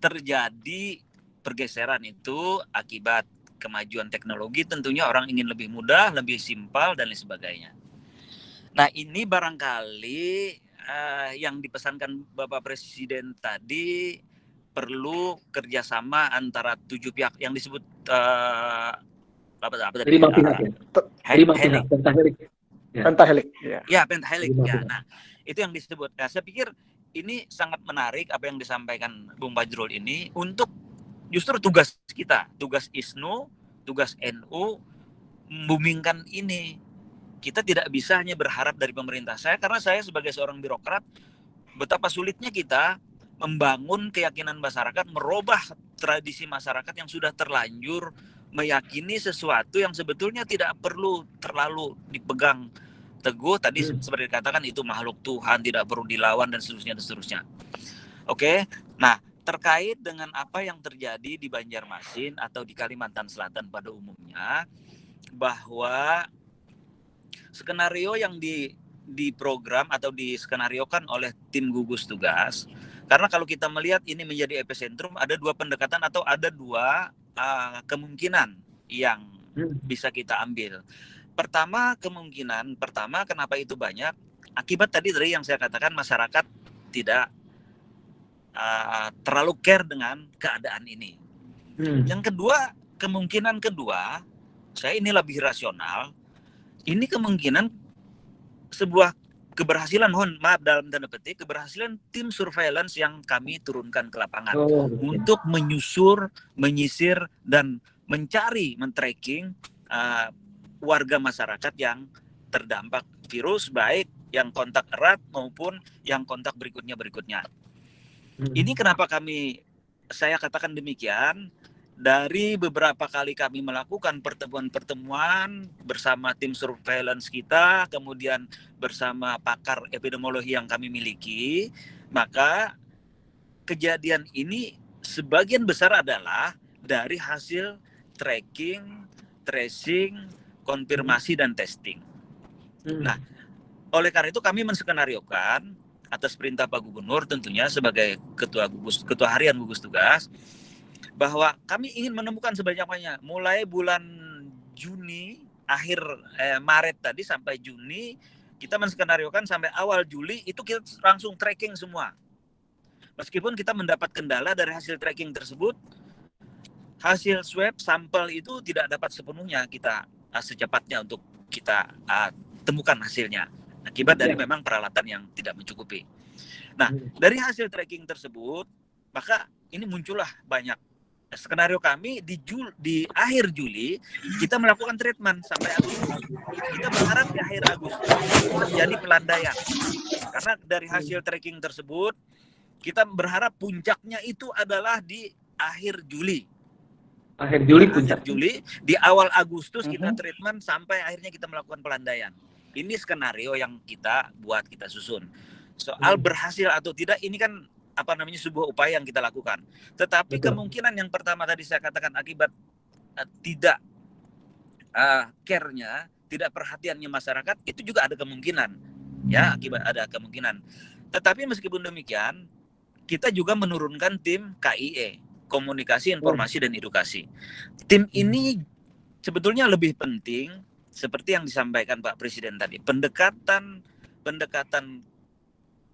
terjadi pergeseran itu akibat kemajuan teknologi? Tentunya orang ingin lebih mudah, lebih simpel, dan lain sebagainya. Nah, ini barangkali yang dipesankan Bapak Presiden tadi, perlu kerjasama antara 7 pihak yang disebut lima pihak ya. Pentahelik. Ya, pentahelik. Ya, nah, itu yang disebut. Nah, saya pikir ini sangat menarik apa yang disampaikan Bung Fajrul ini untuk justru tugas kita, tugas ISNU, tugas NU membumingkan ini. Kita tidak bisa hanya berharap dari pemerintah. Karena saya sebagai seorang birokrat, betapa sulitnya kita membangun keyakinan masyarakat, merubah tradisi masyarakat yang sudah terlanjur meyakini sesuatu yang sebetulnya tidak perlu terlalu dipegang teguh. Tadi seperti dikatakan itu makhluk Tuhan, tidak perlu dilawan, dan seterusnya, dan seterusnya. Oke, nah terkait dengan apa yang terjadi di Banjarmasin atau di Kalimantan Selatan pada umumnya, bahwa skenario yang diprogram atau diskenariokan oleh tim gugus tugas, karena kalau kita melihat ini menjadi epicentrum, ada 2 pendekatan atau ada 2 kemungkinan yang bisa kita ambil. Pertama kenapa itu banyak? Akibat tadi yang saya katakan, masyarakat tidak terlalu care dengan keadaan ini. Yang kedua, kemungkinan kedua, saya ini lebih rasional. Ini kemungkinan sebuah keberhasilan, mohon maaf dalam tanda petik, keberhasilan tim surveillance yang kami turunkan ke lapangan untuk menyusur, menyisir, dan mencari, men-tracking warga masyarakat yang terdampak virus, baik yang kontak erat maupun yang kontak berikutnya. Ini kenapa saya katakan demikian. Dari beberapa kali kami melakukan pertemuan bersama tim surveillance kita, kemudian bersama pakar epidemiologi yang kami miliki, maka kejadian ini sebagian besar adalah dari hasil tracking, tracing, konfirmasi, dan testing. Nah, oleh karena itu kami menskenariokan atas perintah Pak Gubernur tentunya sebagai ketua harian gugus tugas, bahwa kami ingin menemukan sebanyak-banyaknya mulai bulan Juni, akhir Maret tadi sampai Juni, kita menskenariokan sampai awal Juli itu kita langsung tracking semua. Meskipun kita mendapat kendala dari hasil tracking tersebut, hasil swab sampel itu tidak dapat sepenuhnya kita secepatnya untuk kita temukan hasilnya, akibat dari memang peralatan yang tidak mencukupi. Nah, dari hasil tracking tersebut, maka ini muncullah banyak skenario kami di akhir Juli kita melakukan treatment sampai Agustus. Kita berharap di akhir Agustus terjadi pelandaian. Karena dari hasil tracking tersebut kita berharap puncaknya itu adalah di akhir Juli. Akhir Juli, di awal Agustus kita treatment sampai akhirnya kita melakukan pelandaian. Ini skenario yang kita buat, kita susun. Soal berhasil atau tidak ini kan sebuah upaya yang kita lakukan. Tetapi kemungkinan yang pertama tadi saya katakan akibat tidak care-nya, tidak perhatiannya masyarakat, itu juga ada kemungkinan. Ya, akibat ada kemungkinan. Tetapi meskipun demikian, kita juga menurunkan tim KIE, Komunikasi, Informasi, dan Edukasi. Tim ini sebetulnya lebih penting, seperti yang disampaikan Pak Presiden tadi, pendekatan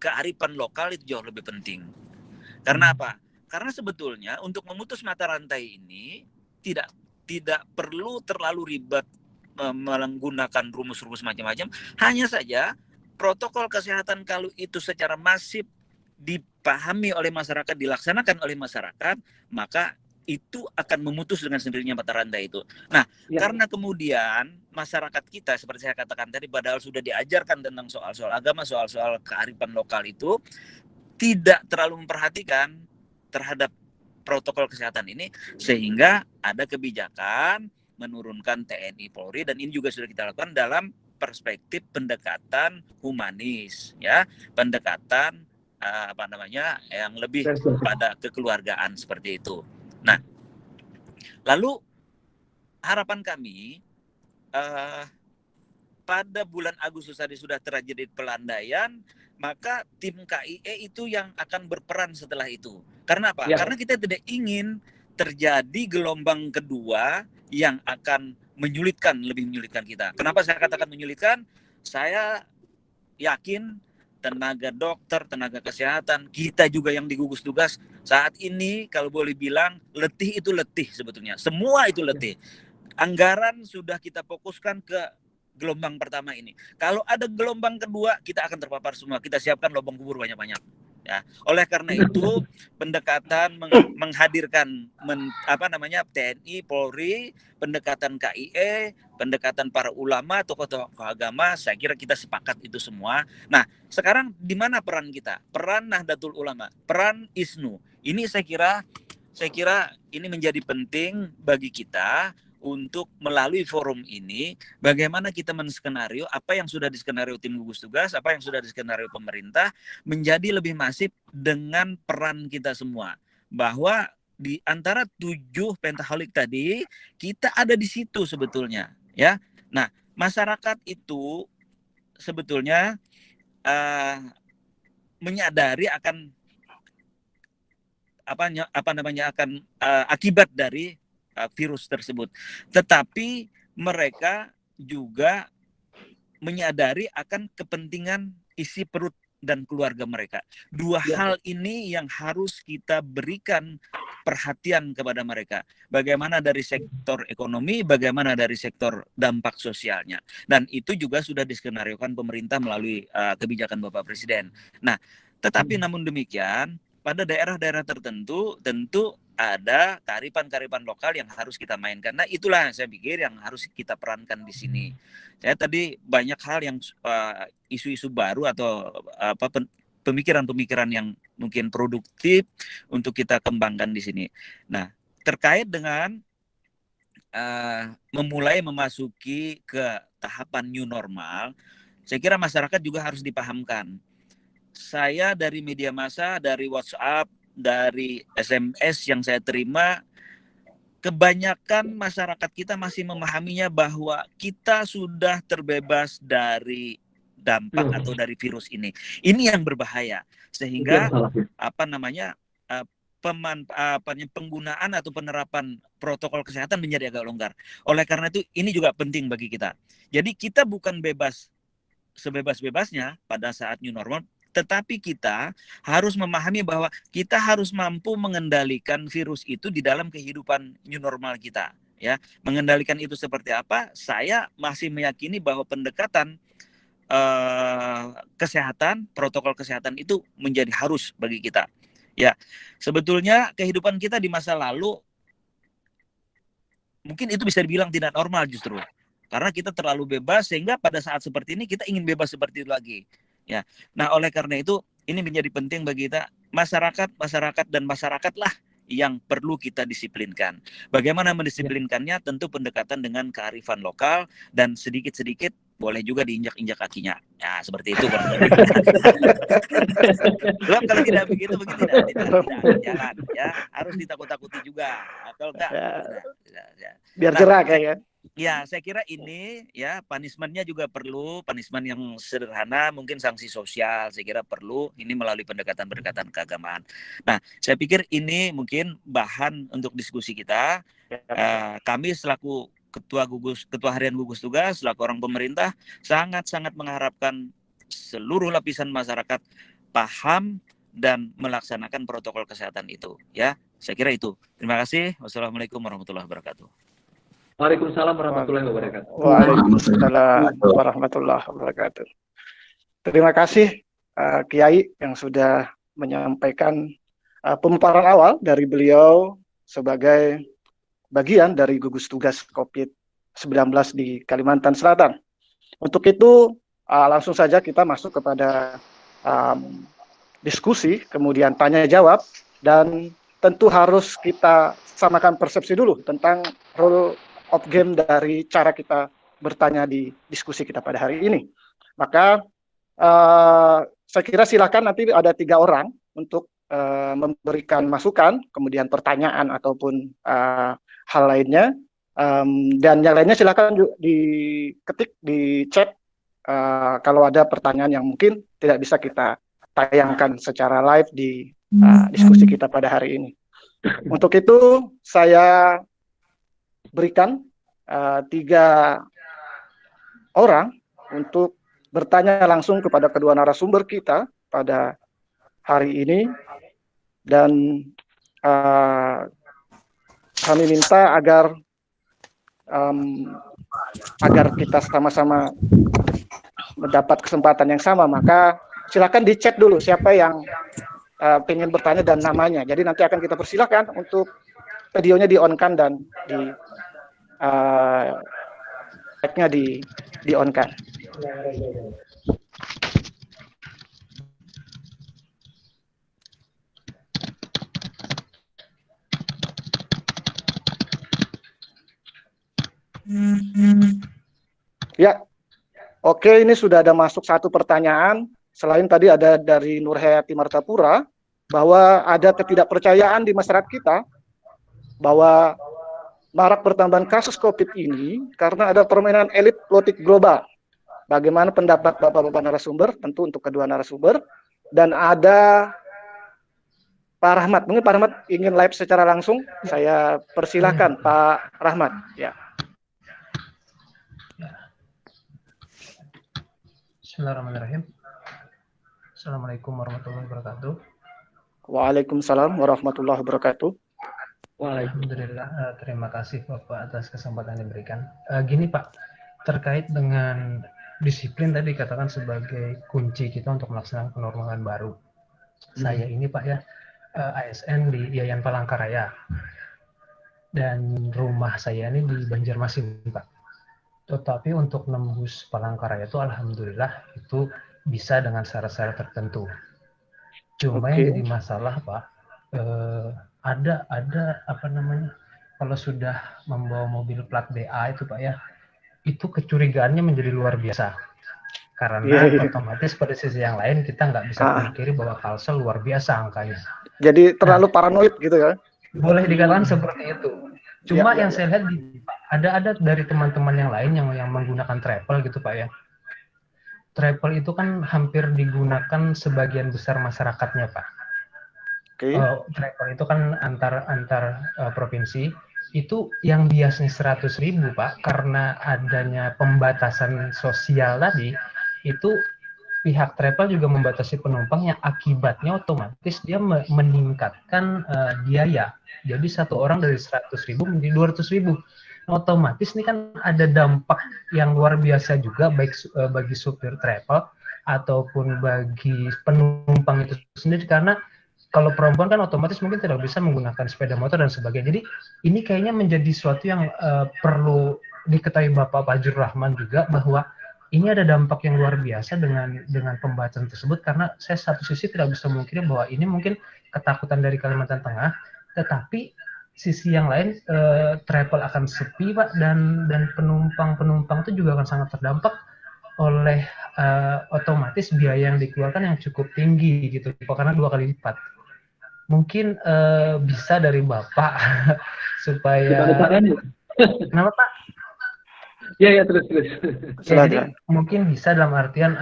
kearifan lokal itu jauh lebih penting. Karena apa? Karena sebetulnya untuk memutus mata rantai ini tidak perlu terlalu ribet menggunakan rumus-rumus macam-macam. Hanya saja protokol kesehatan kalau itu secara masif dipahami oleh masyarakat, dilaksanakan oleh masyarakat, maka itu akan memutus dengan sendirinya mata rantai itu. Nah, karena kemudian masyarakat kita, seperti saya katakan tadi, padahal sudah diajarkan tentang soal-soal agama, soal-soal kearifan lokal itu, tidak terlalu memperhatikan terhadap protokol kesehatan ini, sehingga ada kebijakan menurunkan TNI Polri, dan ini juga sudah kita lakukan dalam perspektif pendekatan humanis, ya, pendekatan yang lebih pada kekeluargaan seperti itu. Nah, lalu harapan kami pada bulan Agustus tadi sudah terjadi pelandaian, maka tim KIE itu yang akan berperan setelah itu. Karena apa? Karena kita tidak ingin terjadi gelombang kedua yang akan lebih menyulitkan kita. Kenapa saya katakan menyulitkan? Saya yakin tenaga dokter, tenaga kesehatan, kita juga yang di gugus tugas saat ini kalau boleh bilang letih itu letih sebetulnya. Semua itu letih. Anggaran sudah kita fokuskan ke gelombang pertama ini. Kalau ada gelombang kedua, kita akan terpapar semua. Kita siapkan lubang kubur banyak-banyak. Ya, oleh karena itu pendekatan menghadirkan TNI, Polri, pendekatan KIE, pendekatan para ulama, tokoh-tokoh agama, saya kira kita sepakat itu semua. Nah, sekarang di mana peran kita? Peran Nahdlatul Ulama, peran ISNU. Ini saya kira ini menjadi penting bagi kita untuk melalui forum ini, bagaimana kita menskenario apa yang sudah diskenario tim gugus tugas, apa yang sudah diskenario pemerintah, menjadi lebih masif dengan peran kita semua. Bahwa di antara 7 pentaholik tadi, kita ada di situ sebetulnya. Ya, nah masyarakat itu sebetulnya menyadari akan akibat dari virus tersebut, tetapi mereka juga menyadari akan kepentingan isi perut dan keluarga mereka. Dua hal ini yang harus kita berikan perhatian kepada mereka. Bagaimana dari sektor ekonomi, bagaimana dari sektor dampak sosialnya. Dan itu juga sudah diskenariokan pemerintah melalui kebijakan Bapak Presiden. Nah, tetapi namun demikian, pada daerah-daerah tertentu tentu ada kearifan-kearifan lokal yang harus kita mainkan. Nah, itulah yang saya pikir yang harus kita perankan di sini. Saya tadi banyak hal yang isu-isu baru atau pemikiran-pemikiran yang mungkin produktif untuk kita kembangkan di sini. Nah, terkait dengan memulai memasuki ke tahapan new normal, saya kira masyarakat juga harus dipahamkan. Saya dari media massa, dari WhatsApp, dari SMS yang saya terima, kebanyakan masyarakat kita masih memahaminya bahwa kita sudah terbebas dari dampak atau dari virus ini. Ini yang berbahaya. Sehingga penggunaan atau penerapan protokol kesehatan menjadi agak longgar. Oleh karena itu ini juga penting bagi kita. Jadi kita bukan bebas sebebas-bebasnya pada saat new normal, tetapi kita harus memahami bahwa kita harus mampu mengendalikan virus itu di dalam kehidupan new normal kita. Ya, mengendalikan itu seperti apa? Saya masih meyakini bahwa pendekatan kesehatan, protokol kesehatan itu menjadi harus bagi kita. Ya, sebetulnya kehidupan kita di masa lalu mungkin itu bisa dibilang tidak normal justru. Karena kita terlalu bebas sehingga pada saat seperti ini kita ingin bebas seperti itu lagi. Ya. Nah, oleh karena itu ini menjadi penting bagi kita masyarakat dan masyarakatlah yang perlu kita disiplinkan. Bagaimana mendisiplinkannya? Tentu pendekatan dengan kearifan lokal dan sedikit-sedikit boleh juga diinjak-injak kakinya. Ya, seperti itu. Sebab kalau tidak begitu tidak jalan. Ya, harus ditakut-takuti juga. Kalau enggak, ya. Biar gerak ya. Ya, saya kira ini ya punishment-nya juga perlu, punishment yang sederhana, mungkin sanksi sosial, saya kira perlu ini melalui pendekatan-pendekatan keagamaan. Nah, saya pikir ini mungkin bahan untuk diskusi kita. Kami selaku Ketua Harian Gugus Tugas, selaku orang pemerintah, sangat-sangat mengharapkan seluruh lapisan masyarakat paham dan melaksanakan protokol kesehatan itu. Ya, saya kira itu. Terima kasih. Wassalamualaikum warahmatullahi wabarakatuh. Waalaikumsalam warahmatullahi wabarakatuh. Waalaikumsalam warahmatullahi wabarakatuh. Terima kasih Kiai yang sudah menyampaikan pemaparan awal dari beliau sebagai bagian dari gugus tugas COVID-19 di Kalimantan Selatan. Untuk itu langsung saja kita masuk kepada diskusi, kemudian tanya jawab, dan tentu harus kita samakan persepsi dulu tentang role of game dari cara kita bertanya di diskusi kita pada hari ini. Maka saya kira silakan nanti ada 3 orang untuk memberikan masukan, kemudian pertanyaan ataupun hal lainnya, dan yang lainnya silakan diketik di chat kalau ada pertanyaan yang mungkin tidak bisa kita tayangkan secara live di diskusi kita pada hari ini. Untuk itu saya berikan 3 orang untuk bertanya langsung kepada kedua narasumber kita pada hari ini, dan kami minta agar kita sama-sama mendapat kesempatan yang sama. Maka silakan di chat dulu siapa yang ingin bertanya dan namanya. Jadi nanti akan kita persilakan untuk videonya di-on-kan dan mic-nya di-on-kan. Ya, oke, ini sudah ada masuk 1 pertanyaan. Selain tadi ada dari Nur Hayati Martapura, bahwa ada ketidakpercayaan di masyarakat kita bahwa marak pertambahan kasus COVID ini karena ada permainan elit politik global. Bagaimana pendapat Bapak-Bapak narasumber, tentu untuk kedua narasumber, dan ada Pak Rahmat. Mungkin Pak Rahmat ingin live secara langsung, saya persilahkan Pak Rahmat. Ya. Bismillahirrahmanirrahim. Assalamualaikum warahmatullahi wabarakatuh. Waalaikumsalam warahmatullahi wabarakatuh. Alhamdulillah, terima kasih Bapak atas kesempatan yang diberikan. Gini Pak, terkait dengan disiplin tadi katakan sebagai kunci kita untuk melaksanakan kenormalan baru. Saya ini Pak ya, ASN di Yayan Palangkaraya. Dan rumah saya ini di Banjarmasin Pak. Tetapi untuk nembus Palangkaraya itu alhamdulillah itu bisa dengan syarat-syarat tertentu. Cuma yang jadi masalah Pak, ada apa namanya, kalau sudah membawa mobil plat BA itu Pak ya, itu kecurigaannya menjadi luar biasa. Karena otomatis pada sisi yang lain kita nggak bisa memikiri bahwa Kalsel luar biasa angkanya. Jadi terlalu paranoid gitu ya? Boleh dikatakan seperti itu. Cuma yang saya lihat ada dari teman-teman yang lain yang menggunakan travel gitu Pak ya. Travel itu kan hampir digunakan sebagian besar masyarakatnya Pak. Travel itu kan antar provinsi. Itu yang biasanya 100.000 Pak, karena adanya pembatasan sosial tadi, itu pihak travel juga membatasi penumpang yang akibatnya otomatis dia meningkatkan biaya. Jadi satu orang dari 100.000 menjadi 200.000. Otomatis ini kan ada dampak yang luar biasa juga baik bagi supir travel ataupun bagi penumpang itu sendiri, karena kalau perempuan kan otomatis mungkin tidak bisa menggunakan sepeda motor dan sebagainya. Jadi ini kayaknya menjadi sesuatu yang perlu diketahui Bapak Fajrul Rahman juga, bahwa ini ada dampak yang luar biasa dengan pembatasan tersebut, karena saya satu sisi tidak bisa memungkiri bahwa ini mungkin ketakutan dari Kalimantan Tengah, tetapi sisi yang lain travel akan sepi Pak, dan penumpang itu juga akan sangat terdampak oleh otomatis biaya yang dikeluarkan yang cukup tinggi gitu, karena 2 kali lipat. Mungkin bisa dari Bapak supaya kenapa Pak? Ya terus. Ya, jadi mungkin bisa dalam artian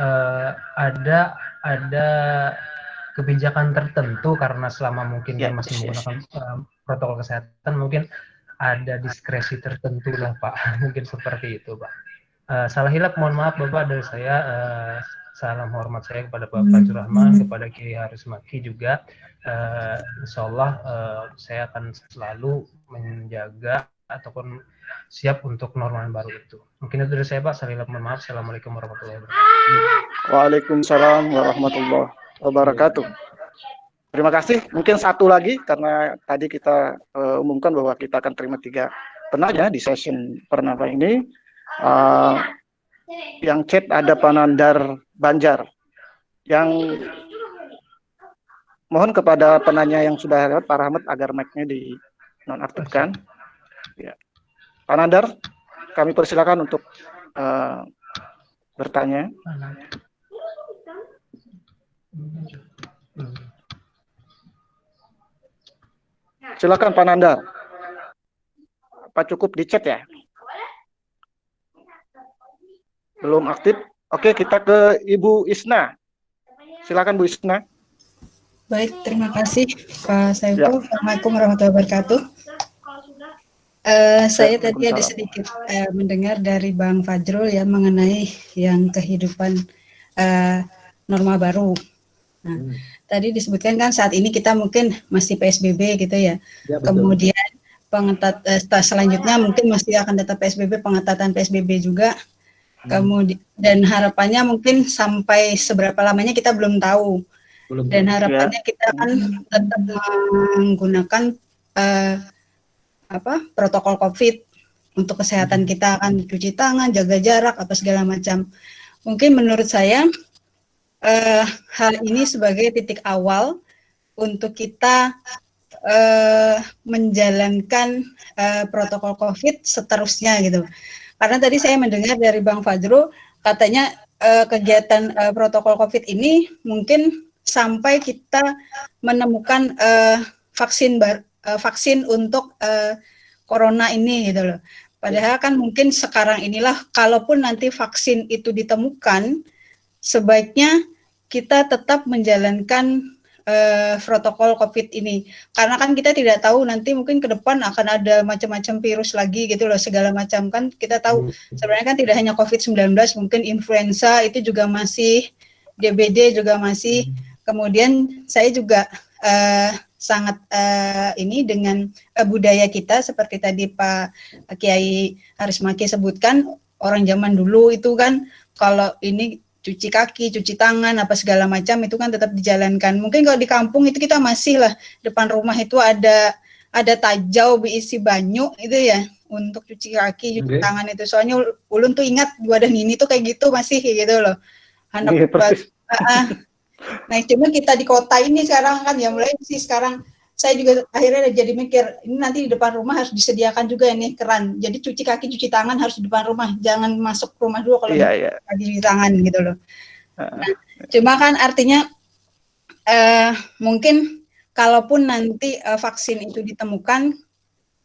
ada kebijakan tertentu, karena selama mungkin dia masih menggunakan protokol kesehatan, mungkin ada diskresi tertentu lah Pak. Mungkin seperti itu Pak. Salah hilap mohon maaf Bapak dari saya. Salam hormat saya kepada Bapak Fajrul Rahman, kepada Kiai Haris Maki juga. Insya Allah saya akan selalu menjaga ataupun siap untuk normal baru itu. Mungkin itu dari saya Pak. Salah hilap mohon maaf. Assalamualaikum warahmatullahi wabarakatuh. Waalaikumsalam warahmatullahi wabarakatuh. Terima kasih. Mungkin satu lagi, karena tadi kita umumkan bahwa kita akan terima 3 penanya di session perdana ini. Yang chat ada Panandar Banjar. Yang mohon kepada penanya yang sudah lewat Pak Rahmat agar mic-nya di nonaktifkan. Ya. Panandar, kami persilakan untuk bertanya. Silakan Pak Nandar. Apa cukup di chat ya? Belum aktif. Oke, kita ke Ibu Isna. Silakan Bu Isna. Baik, terima kasih Pak Saiful. Assalamualaikum warahmatullahi wabarakatuh. Saya tadi ada sedikit mendengar dari Bang Fajrul ya mengenai yang kehidupan norma baru. Nah, tadi disebutkan kan saat ini kita mungkin masih PSBB gitu ya. Kemudian selanjutnya mungkin masih akan tetap PSBB, pengetatan PSBB juga. Kemudian dan harapannya mungkin sampai seberapa lamanya kita belum tahu. Dan harapannya kita akan tetap menggunakan protokol COVID untuk kesehatan kita, akan cuci tangan, jaga jarak, apa segala macam. Mungkin menurut saya hal ini sebagai titik awal untuk kita menjalankan protokol COVID seterusnya gitu. Karena tadi saya mendengar dari Bang Fajrul katanya kegiatan protokol COVID ini mungkin sampai kita menemukan vaksin untuk corona ini gitu loh. Padahal kan mungkin sekarang inilah kalaupun nanti vaksin itu ditemukan, sebaiknya kita tetap menjalankan protokol COVID ini. Karena kan kita tidak tahu nanti mungkin ke depan akan ada macam-macam virus lagi gitu loh, segala macam kan kita tahu. Sebenarnya kan tidak hanya COVID-19, mungkin influenza itu juga masih, DBD juga masih. Kemudian saya juga sangat ini dengan budaya kita seperti tadi Pak Kiai Harismaki sebutkan, orang zaman dulu itu kan kalau ini cuci kaki, cuci tangan, apa segala macam itu kan tetap dijalankan. Mungkin kalau di kampung itu kita masih lah, depan rumah itu ada tajau berisi banyu itu ya untuk cuci kaki, cuci tangan itu. Soalnya ulun tuh ingat gua dan ini tuh kayak gitu masih kayak gitu loh. Anak nah cuma kita di kota ini sekarang kan ya mulai sih sekarang saya juga akhirnya jadi mikir ini nanti di depan rumah harus disediakan juga ini keran. Jadi cuci kaki, cuci tangan harus di depan rumah, jangan masuk rumah dulu kalau cuci tangan gitu loh. Nah, cuma kan artinya mungkin kalaupun nanti vaksin itu ditemukan,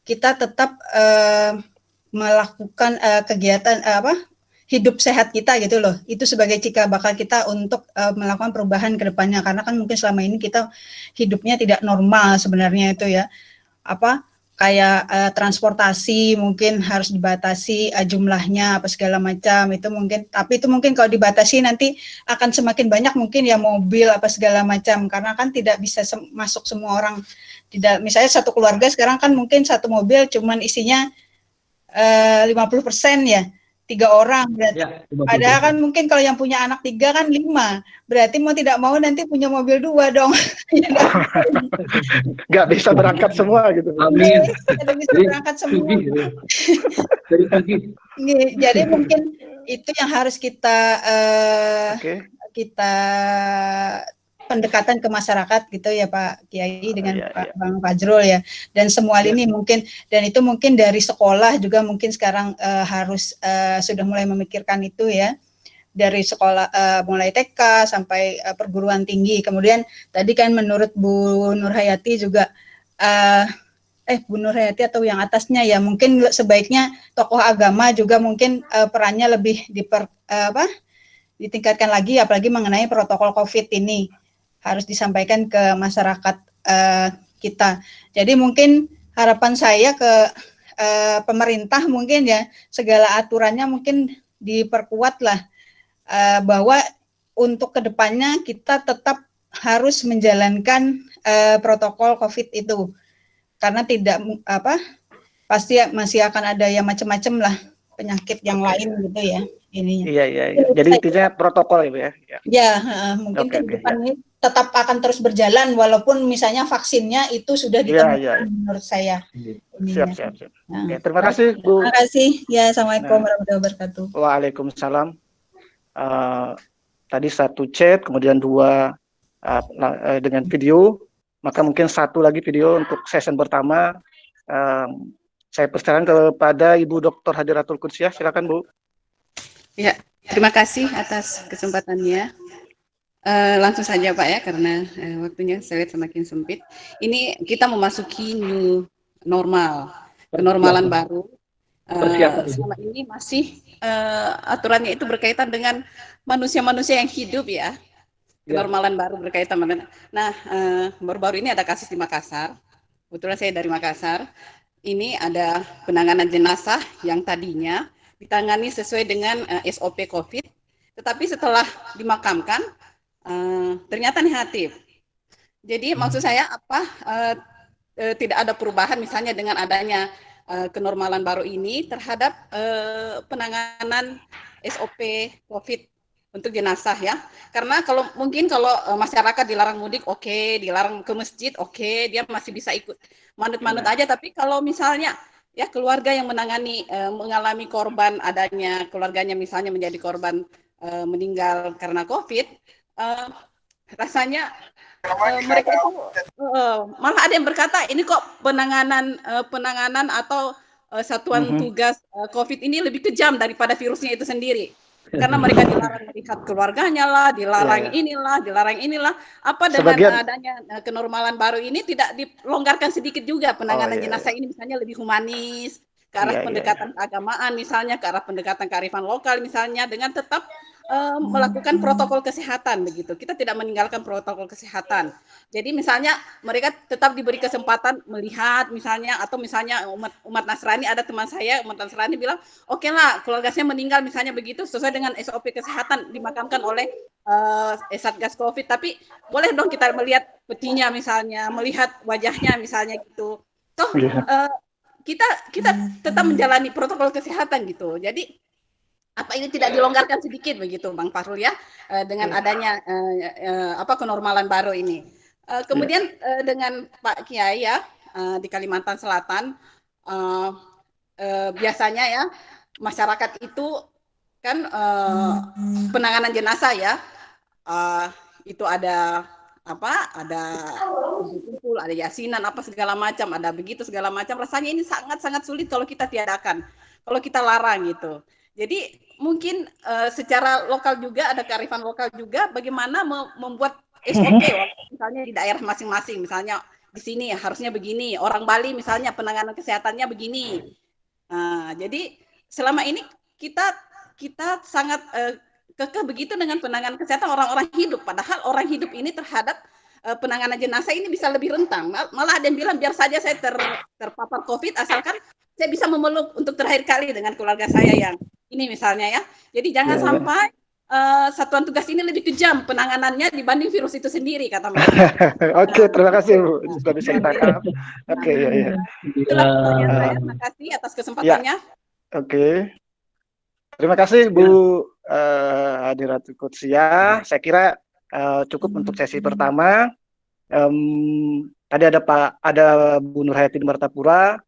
kita tetap melakukan kegiatan hidup sehat kita gitu loh. Itu sebagai cikal bakal kita untuk melakukan perubahan ke depannya, karena kan mungkin selama ini kita hidupnya tidak normal sebenarnya itu ya. Kayak transportasi mungkin harus dibatasi jumlahnya apa segala macam itu mungkin, tapi itu mungkin kalau dibatasi nanti akan semakin banyak mungkin ya mobil apa segala macam, karena kan tidak bisa masuk semua orang. Tidak, misalnya satu keluarga sekarang kan mungkin satu mobil cuman isinya 50% ya. 3 orang berarti. Ya, padahal kan mungkin kalau yang punya anak 3 kan 5. Berarti mau tidak mau nanti punya mobil 2 dong. Nggak bisa berangkat semua gitu. Amin. Tidak bisa berangkat semua. Jadi mungkin itu yang harus kita kita pendekatan ke masyarakat gitu ya Pak Kiai dengan Bang Fajrul ya, dan semua ini mungkin, dan itu mungkin dari sekolah juga mungkin sekarang harus sudah mulai memikirkan itu ya, dari sekolah mulai TK sampai perguruan tinggi. Kemudian tadi kan menurut Bu Nurhayati juga Bu Nurhayati atau yang atasnya ya, mungkin sebaiknya tokoh agama juga mungkin perannya lebih ditingkatkan lagi, apalagi mengenai protokol COVID ini harus disampaikan ke masyarakat kita. Jadi mungkin harapan saya ke pemerintah mungkin ya, segala aturannya mungkin diperkuat lah, bahwa untuk kedepannya kita tetap harus menjalankan protokol COVID itu, karena tidak pasti masih akan ada yang macam-macam lah penyakit yang lain gitu ya. Iya. Jadi intinya protokol ya, ya. Ya, mungkin ke depannya tetap akan terus berjalan walaupun misalnya vaksinnya itu sudah ditemukan menurut saya. Siap. Nah, terima kasih Bu. Terima kasih. Ya, assalamualaikum warahmatullahi wabarakatuh. Waalaikumsalam. Tadi 1 chat, kemudian 2 dengan video. Maka mungkin 1 lagi video untuk session pertama. Saya persilakan kepada Ibu Dr. Hadiratul Qudsiah. Silakan Bu. Ya, terima kasih atas kesempatannya. Langsung saja Pak ya, karena waktunya saya lihat semakin sempit. Ini kita memasuki new normal, kenormalan baru. Selama ini masih aturannya itu berkaitan dengan manusia-manusia yang hidup ya. Kenormalan baru berkaitan dengan. Nah, baru-baru ini ada kasus di Makassar. Kebetulan saya dari Makassar. Ini ada penanganan jenazah yang tadinya ditangani sesuai dengan SOP COVID, tetapi setelah dimakamkan ternyata negatif. Jadi maksud saya tidak ada perubahan misalnya dengan adanya kenormalan baru ini terhadap penanganan SOP COVID untuk jenazah ya. Karena kalau masyarakat dilarang mudik, dilarang ke masjid, dia masih bisa ikut manut-manut aja. Tapi kalau misalnya ya keluarga yang mengalami korban, adanya keluarganya misalnya menjadi korban meninggal karena COVID, rasanya mereka itu malah ada yang berkata ini kok penanganan atau satuan tugas COVID ini lebih kejam daripada virusnya itu sendiri. Karena mereka dilarang melihat keluarganya lah, dilarang inilah. Apa dengan adanya kenormalan baru ini tidak dilonggarkan sedikit juga penanganan jenazah ini, misalnya lebih humanis, ke arah pendekatan keagamaan misalnya, ke arah pendekatan kearifan lokal misalnya, dengan tetap melakukan protokol kesehatan begitu. Kita tidak meninggalkan protokol kesehatan. Jadi misalnya mereka tetap diberi kesempatan melihat misalnya, atau misalnya umat Nasrani, ada teman saya umat Nasrani bilang, oke lah keluarga saya meninggal misalnya begitu sesuai dengan SOP kesehatan dimakamkan oleh Satgas Covid, tapi boleh dong kita melihat petinya misalnya, melihat wajahnya misalnya gitu. Toh kita tetap menjalani protokol kesehatan gitu. Jadi apa ini tidak dilonggarkan sedikit begitu Bang Fahrul ya, dengan adanya kenormalan baru ini. Kemudian dengan Pak Kiai ya, di Kalimantan Selatan biasanya ya masyarakat itu kan penanganan jenazah ya, itu ada kumpul, ada yasinan, apa segala macam, ada begitu segala macam. Rasanya ini sangat-sangat sulit kalau kita tiadakan, kalau kita larang gitu. Jadi mungkin secara lokal juga ada kearifan lokal juga, bagaimana membuat SOP misalnya di daerah masing-masing, misalnya di sini harusnya begini, orang Bali misalnya penanganan kesehatannya begini. Nah, jadi selama ini kita sangat kekeh begitu dengan penanganan kesehatan orang-orang hidup, padahal orang hidup ini terhadap penanganan jenazah ini bisa lebih rentan. Malah ada yang bilang biar saja saya terpapar COVID asalkan saya bisa memeluk untuk terakhir kali dengan keluarga saya yang ini misalnya ya. Jadi jangan sampai satuan tugas ini lebih kejam penanganannya dibanding virus itu sendiri, kata mereka. Oke, terima kasih Bu, sudah bisa ditangkap. Oke, ya. Itulah pertanyaan saya. Terima kasih atas kesempatannya. Oke. Terima kasih Bu Hadiratu Qudsiah. Saya kira cukup untuk sesi pertama. Tadi ada Bu Nurhayati di Martapura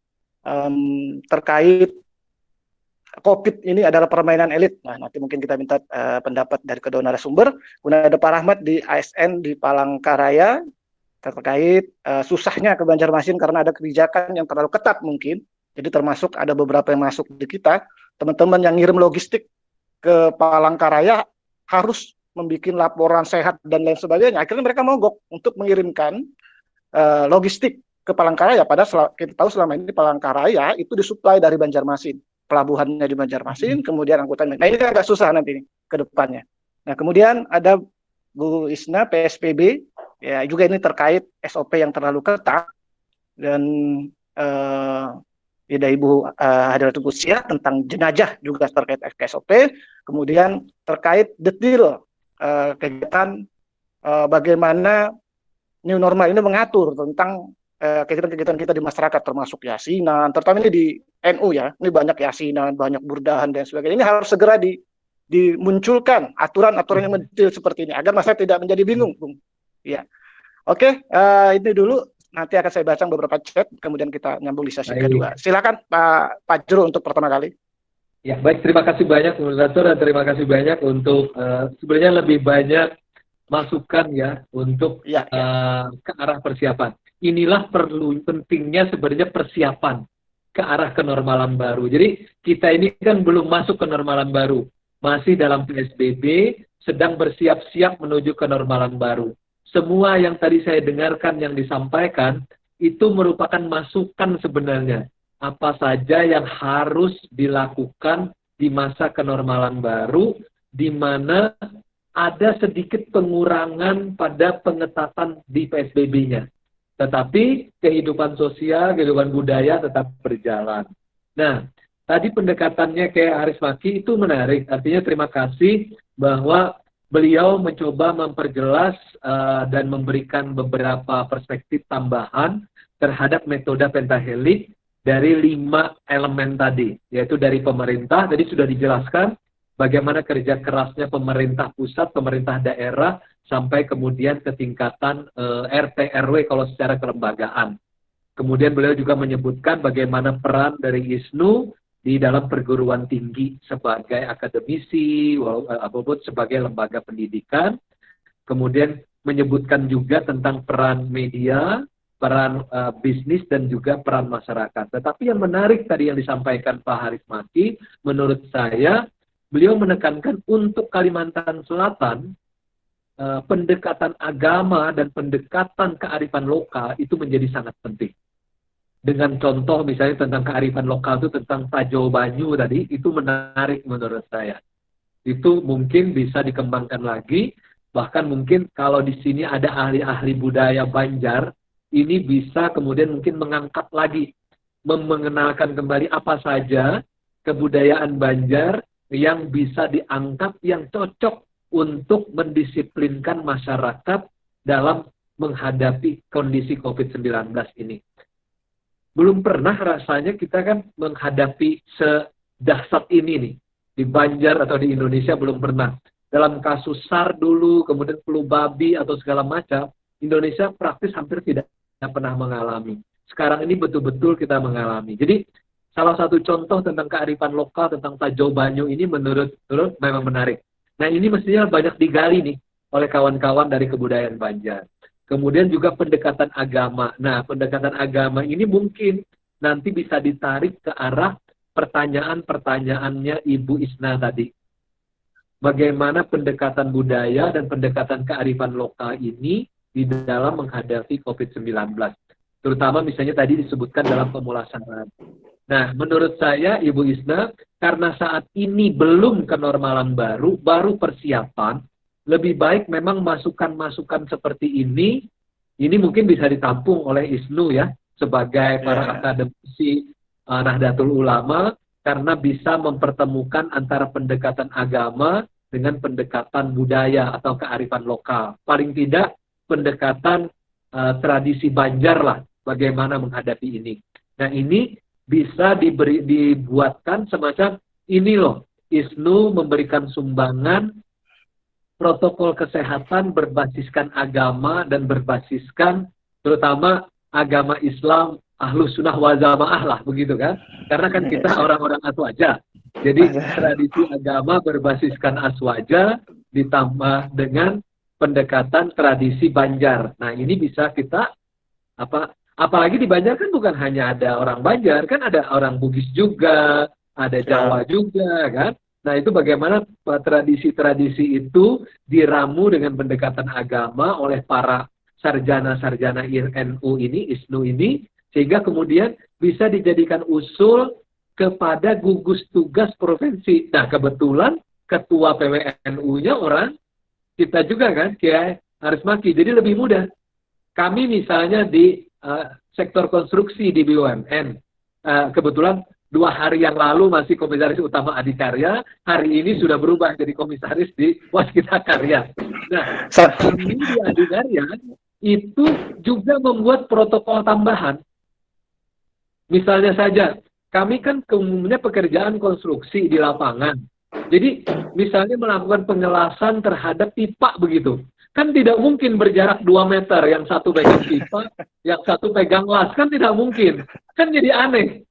terkait COVID ini adalah permainan elit. Nah, nanti mungkin kita minta pendapat dari kedua narasumber. Kemudian ada Pak Rahmat di ASN di Palangkaraya terkait susahnya ke Banjarmasin karena ada kebijakan yang terlalu ketat mungkin. Jadi termasuk ada beberapa yang masuk di kita. Teman-teman yang ngirim logistik ke Palangkaraya harus membuat laporan sehat dan lain sebagainya. Akhirnya mereka mogok untuk mengirimkan logistik ke Palangkaraya. Padahal kita tahu selama ini Palangkaraya itu disuplai dari Banjarmasin. Pelabuhannya di Banjarmasin, kemudian angkutan. Nah ini agak susah nanti ke depannya. Nah kemudian ada Bu Isna, PSBB, ya juga ini terkait SOP yang terlalu ketat. Dan ada Ibu Hadiratu Qudsiah tentang jenazah juga terkait SOP, kemudian terkait detail kegiatan bagaimana new normal ini mengatur tentang kegiatan-kegiatan kita di masyarakat, termasuk yasinan, terutama ini di NU ya, ini banyak yasinan, banyak burdahan dan sebagainya. Ini harus segera dimunculkan aturan-aturan yang detail seperti ini agar masyarakat tidak menjadi bingung, Bung. Ya, oke, ini dulu. Nanti akan saya baca beberapa chat, kemudian kita nyambung di sesi kedua. Silakan Pak Fajrul untuk pertama kali. Ya, baik. Terima kasih banyak moderator dan terima kasih banyak untuk sebenarnya lebih banyak masukan ya untuk ke arah persiapan. Inilah pentingnya sebenarnya persiapan ke arah kenormalan baru. Jadi kita ini kan belum masuk ke normalan baru, masih dalam PSBB, sedang bersiap-siap menuju kenormalan baru. Semua yang tadi saya dengarkan yang disampaikan itu merupakan masukan sebenarnya. Apa saja yang harus dilakukan di masa kenormalan baru, di mana ada sedikit pengurangan pada pengetatan di PSBB-nya. Tetapi kehidupan sosial, kehidupan budaya tetap berjalan. Nah, tadi pendekatannya kayak Haris Maki itu menarik. Artinya terima kasih bahwa beliau mencoba memperjelas dan memberikan beberapa perspektif tambahan terhadap metode pentahelik dari 5 elemen tadi, yaitu dari pemerintah. Tadi sudah dijelaskan bagaimana kerja kerasnya pemerintah pusat, pemerintah daerah, sampai kemudian ke tingkatan RT RW kalau secara kelembagaan. Kemudian beliau juga menyebutkan bagaimana peran dari ISNU di dalam perguruan tinggi sebagai akademisi, ataupun sebagai lembaga pendidikan. Kemudian menyebutkan juga tentang peran media, peran bisnis, dan juga peran masyarakat. Tetapi yang menarik tadi yang disampaikan Pak Haris Maki, menurut saya, beliau menekankan untuk Kalimantan Selatan, pendekatan agama dan pendekatan kearifan lokal itu menjadi sangat penting. Dengan contoh misalnya tentang kearifan lokal itu tentang Tajo Banyu tadi, itu menarik menurut saya. itu mungkin bisa dikembangkan lagi. Bahkan mungkin kalau di sini ada ahli-ahli budaya Banjar, ini bisa kemudian mungkin mengangkat lagi, mengenalkan kembali apa saja kebudayaan Banjar yang bisa diangkat, yang cocok untuk mendisiplinkan masyarakat dalam menghadapi kondisi COVID-19 ini. Belum pernah rasanya kita kan menghadapi sedahsyat ini nih. Di Banjar atau di Indonesia belum pernah. Dalam kasus SARS dulu, kemudian flu babi atau segala macam, Indonesia praktis hampir tidak pernah mengalami. Sekarang ini betul-betul kita mengalami. Jadi salah satu contoh tentang kearifan lokal, tentang Tajo Banyu ini menurut memang menarik. Nah ini mestinya banyak digali nih oleh kawan-kawan dari kebudayaan Banjar. Kemudian juga pendekatan agama. Nah pendekatan agama ini mungkin nanti bisa ditarik ke arah pertanyaan-pertanyaannya Ibu Isna tadi. Bagaimana pendekatan budaya dan pendekatan kearifan lokal ini di dalam menghadapi COVID-19. Terutama misalnya tadi disebutkan dalam pemulasaran. Nah, menurut saya Ibu Isna, karena saat ini belum kenormalan baru persiapan, lebih baik memang masukan-masukan seperti ini mungkin bisa ditampung oleh ISNU ya, sebagai para akademisi Nahdlatul Ulama, karena bisa mempertemukan antara pendekatan agama dengan pendekatan budaya atau kearifan lokal. Paling tidak pendekatan tradisi Banjar lah, bagaimana menghadapi ini. Nah ini bisa dibuatkan semacam ini loh, ISNU memberikan sumbangan protokol kesehatan berbasiskan agama dan berbasiskan terutama agama Islam, Ahlus Sunnah wal Jamaah lah, begitu kan? Karena kan kita orang-orang aswaja. Jadi tradisi agama berbasiskan aswaja ditambah dengan pendekatan tradisi Banjar. Nah ini bisa kita apalagi di Banjar kan bukan hanya ada orang Banjar, kan ada orang Bugis juga, ada Jawa juga kan. Nah itu bagaimana tradisi-tradisi itu diramu dengan pendekatan agama oleh para sarjana-sarjana NU ini, ISNU ini, sehingga kemudian bisa dijadikan usul kepada gugus tugas provinsi. Nah kebetulan ketua PWNU-nya orang kita juga kan, Kiai Haris Maki, jadi lebih mudah. Kami misalnya di sektor konstruksi di BUMN, kebetulan 2 hari yang lalu masih komisaris utama Adikarya, hari ini sudah berubah jadi komisaris di Waskita Karya. Nah, kami di Adikarya itu juga membuat protokol tambahan. Misalnya saja, kami kan umumnya pekerjaan konstruksi di lapangan. Jadi, misalnya melakukan pengelasan terhadap pipa begitu. Kan tidak mungkin berjarak 2 meter, yang satu pegang pipa, yang satu pegang las, kan tidak mungkin. Kan jadi aneh.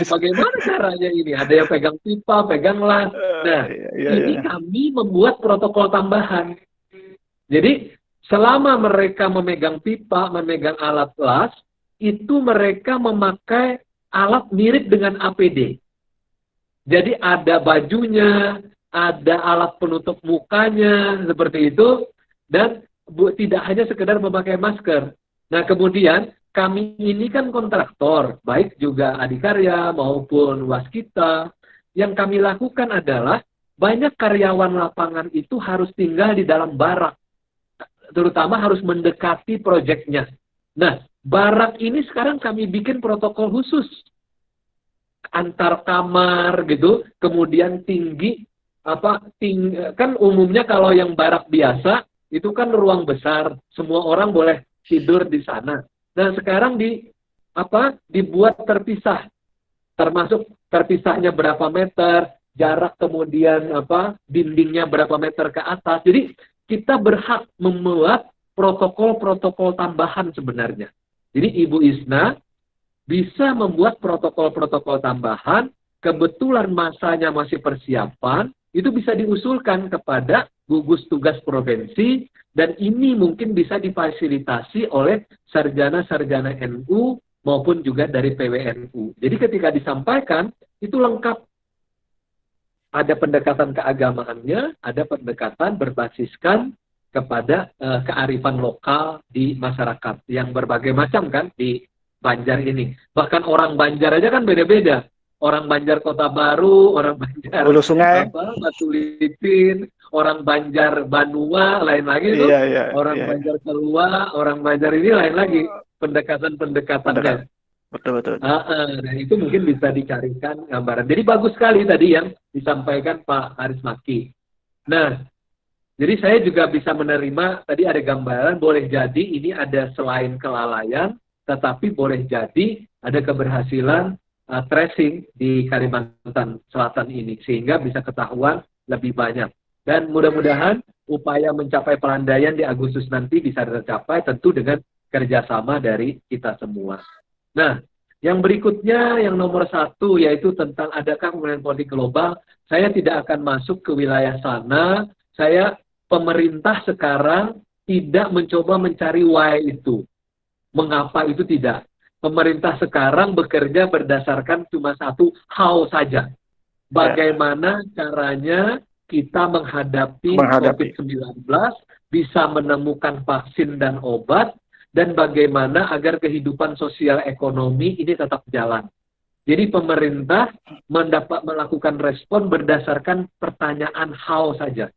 Bagaimana caranya ini? Ada yang pegang pipa, pegang las. Nah, ini kami membuat protokol tambahan. Jadi, selama mereka memegang pipa, memegang alat las, itu mereka memakai alat mirip dengan APD. Jadi ada bajunya, ada alat penutup mukanya, seperti itu, dan tidak hanya sekedar memakai masker. Nah kemudian kami ini kan kontraktor, baik juga Adikarya maupun Waskita. Yang kami lakukan adalah banyak karyawan lapangan itu harus tinggal di dalam barak, terutama harus mendekati proyeknya. Nah barak ini sekarang kami bikin protokol khusus antar kamar gitu, kemudian tinggi kan umumnya kalau yang barak biasa itu kan ruang besar, semua orang boleh tidur di sana. Nah sekarang dibuat terpisah, termasuk terpisahnya berapa meter, jarak kemudian dindingnya berapa meter ke atas. Jadi kita berhak membuat protokol-protokol tambahan sebenarnya. Jadi Ibu Isna bisa membuat protokol-protokol tambahan, kebetulan masanya masih persiapan, itu bisa diusulkan kepada gugus tugas provinsi, dan ini mungkin bisa difasilitasi oleh sarjana-sarjana NU maupun juga dari PWNU. Jadi ketika disampaikan, itu lengkap. Ada pendekatan keagamaannya, ada pendekatan berbasiskan kepada kearifan lokal di masyarakat yang berbagai macam kan di Banjar ini. Bahkan orang Banjar aja kan beda-beda. orang Banjar Kota Baru, orang Banjar Hulu Sungai, Batu Licin, orang Banjar Banua, lain lagi tuh. Orang Banjar Kelua, orang Banjar ini lain lagi pendekatan-pendekatannya. Betul. Nah, itu mungkin bisa dicarikan gambaran. Jadi bagus sekali tadi yang disampaikan Pak Aris Maki. Nah, jadi saya juga bisa menerima, tadi ada gambaran, boleh jadi ini ada selain kelalaian, tetapi boleh jadi ada keberhasilan tracing di Kalimantan Selatan ini, sehingga bisa ketahuan lebih banyak. Dan mudah-mudahan upaya mencapai pelandaian di Agustus nanti bisa tercapai, tentu dengan kerjasama dari kita semua. Nah, yang berikutnya, yang nomor 1, yaitu tentang adakah pemulihan politik global. Saya tidak akan masuk ke wilayah sana. Pemerintah sekarang tidak mencoba mencari why itu. Mengapa itu tidak. Pemerintah sekarang bekerja berdasarkan cuma satu, how saja. Bagaimana caranya kita menghadapi COVID-19, bisa menemukan vaksin dan obat, dan bagaimana agar kehidupan sosial ekonomi ini tetap jalan. Jadi pemerintah melakukan respon berdasarkan pertanyaan how saja.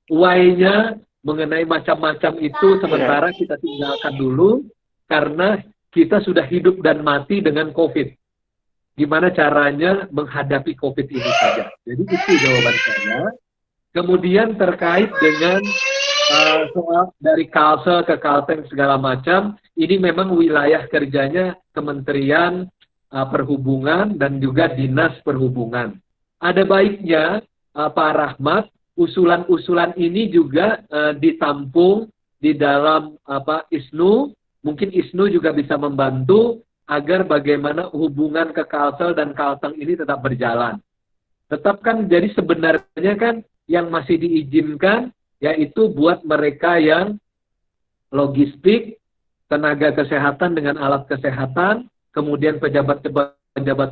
Why-nya mengenai macam-macam itu sementara kita tinggalkan dulu, karena kita sudah hidup dan mati dengan COVID. Gimana caranya menghadapi COVID ini saja. Jadi itu jawaban saya. Kemudian terkait dengan soal dari Kalsel ke Kalteng segala macam, ini memang wilayah kerjanya Kementerian Perhubungan dan juga Dinas Perhubungan. Ada baiknya Pak Rahmat, usulan-usulan ini juga ditampung di dalam ISNU. Mungkin ISNU juga bisa membantu agar bagaimana hubungan ke Kalsel dan Kalteng ini tetap berjalan. Tetap kan, jadi sebenarnya kan yang masih diizinkan yaitu buat mereka yang logistik, tenaga kesehatan dengan alat kesehatan, kemudian pejabat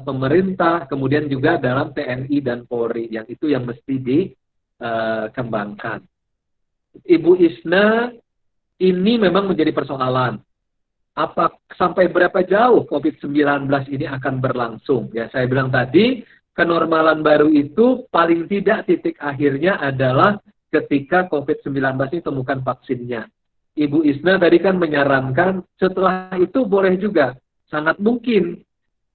pemerintah, kemudian juga dalam TNI dan Polri, yang itu yang mesti dikembangkan. Ibu Isna, ini memang menjadi persoalan. Sampai berapa jauh COVID-19 ini akan berlangsung? Ya, saya bilang tadi, kenormalan baru itu paling tidak titik akhirnya adalah ketika COVID-19 ini temukan vaksinnya. Ibu Isna tadi kan menyarankan setelah itu boleh juga. Sangat mungkin.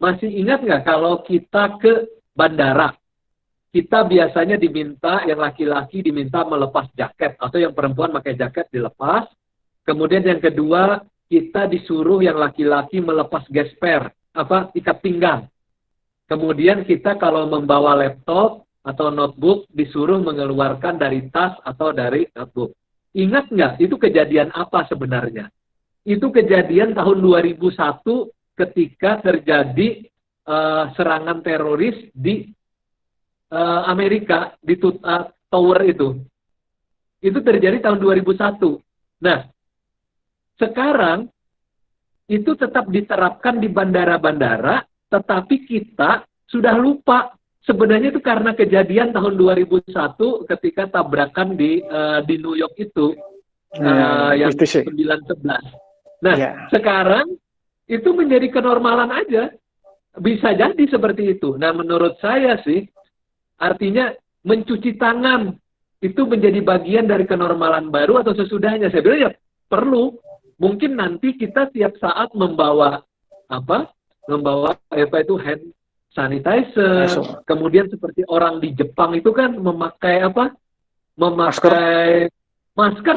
Masih ingat nggak kalau kita ke bandara, kita biasanya diminta, yang laki-laki diminta melepas jaket, atau yang perempuan pakai jaket dilepas. Kemudian yang kedua, kita disuruh yang laki-laki melepas gesper, ikat pinggang. Kemudian kita kalau membawa laptop atau notebook disuruh mengeluarkan dari tas atau dari notebook. Ingat nggak, itu kejadian apa sebenarnya? Itu kejadian tahun 2001 ketika terjadi serangan teroris di Amerika, di Tower itu. Itu terjadi tahun 2001. Nah, sekarang itu tetap diterapkan di bandara-bandara, tetapi kita sudah lupa. Sebenarnya itu karena kejadian tahun 2001 ketika tabrakan di New York itu, yang 9/11. Nah, sekarang itu menjadi kenormalan aja. Bisa jadi seperti itu. Nah, menurut saya sih, artinya mencuci tangan itu menjadi bagian dari kenormalan baru atau sesudahnya. Saya bilang ya perlu. Mungkin nanti kita tiap saat membawa hand sanitizer, kemudian seperti orang di Jepang itu kan memakai masker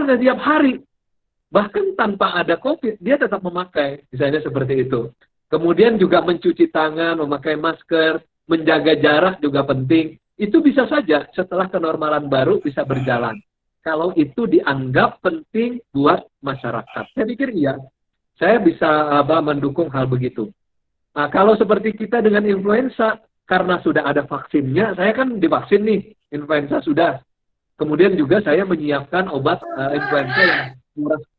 setiap hari, bahkan tanpa ada COVID dia tetap memakai, misalnya seperti itu. Kemudian juga mencuci tangan, memakai masker, menjaga jarak juga penting. Itu bisa saja setelah kenormalan baru bisa berjalan. Kalau itu dianggap penting buat masyarakat, saya pikir iya, saya bisa mendukung hal begitu. Nah, kalau seperti kita dengan influenza, karena sudah ada vaksinnya, saya kan divaksin nih, influenza sudah. Kemudian juga saya menyiapkan obat influenza yang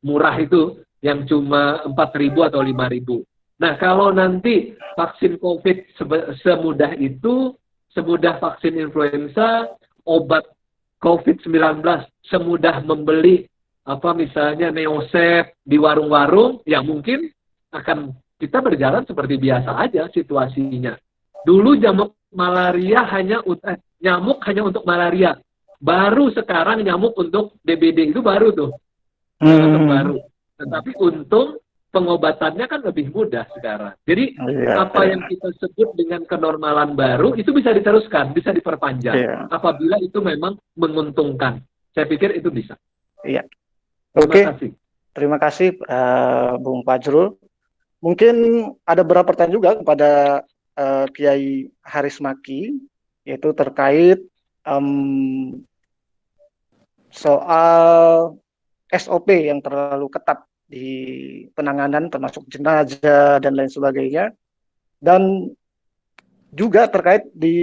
murah itu, yang cuma 4.000 atau 5.000. Nah, kalau nanti vaksin COVID semudah itu, semudah vaksin influenza, obat COVID-19 semudah membeli misalnya Neosep di warung-warung, ya mungkin akan kita berjalan seperti biasa aja situasinya. Dulu nyamuk hanya untuk malaria. Baru sekarang nyamuk untuk DBD itu baru tuh. Baru. Tetapi untung pengobatannya kan lebih mudah sekarang. Jadi apa yang kita sebut dengan kenormalan baru itu bisa diteruskan, bisa diperpanjang. Apabila itu memang menguntungkan. Saya pikir itu bisa. Iya. Terima kasih. Terima kasih Bung Fajrul. Mungkin ada beberapa pertanyaan juga kepada Kiai Haris Maki, yaitu terkait soal SOP yang terlalu ketat di penanganan termasuk jenazah dan lain sebagainya, dan juga terkait di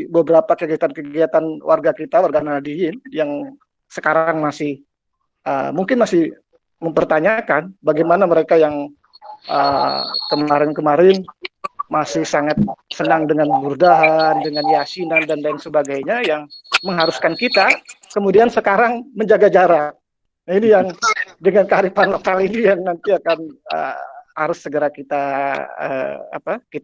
beberapa kegiatan-kegiatan warga kita, warga Nahdliyin yang sekarang masih mungkin masih mempertanyakan bagaimana mereka yang kemarin-kemarin masih sangat senang dengan burdahan, dengan yasinan dan lain sebagainya yang mengharuskan kita kemudian sekarang menjaga jarak. Nah, ini yang dengan kearifan lokal ini yang nanti akan harus segera kita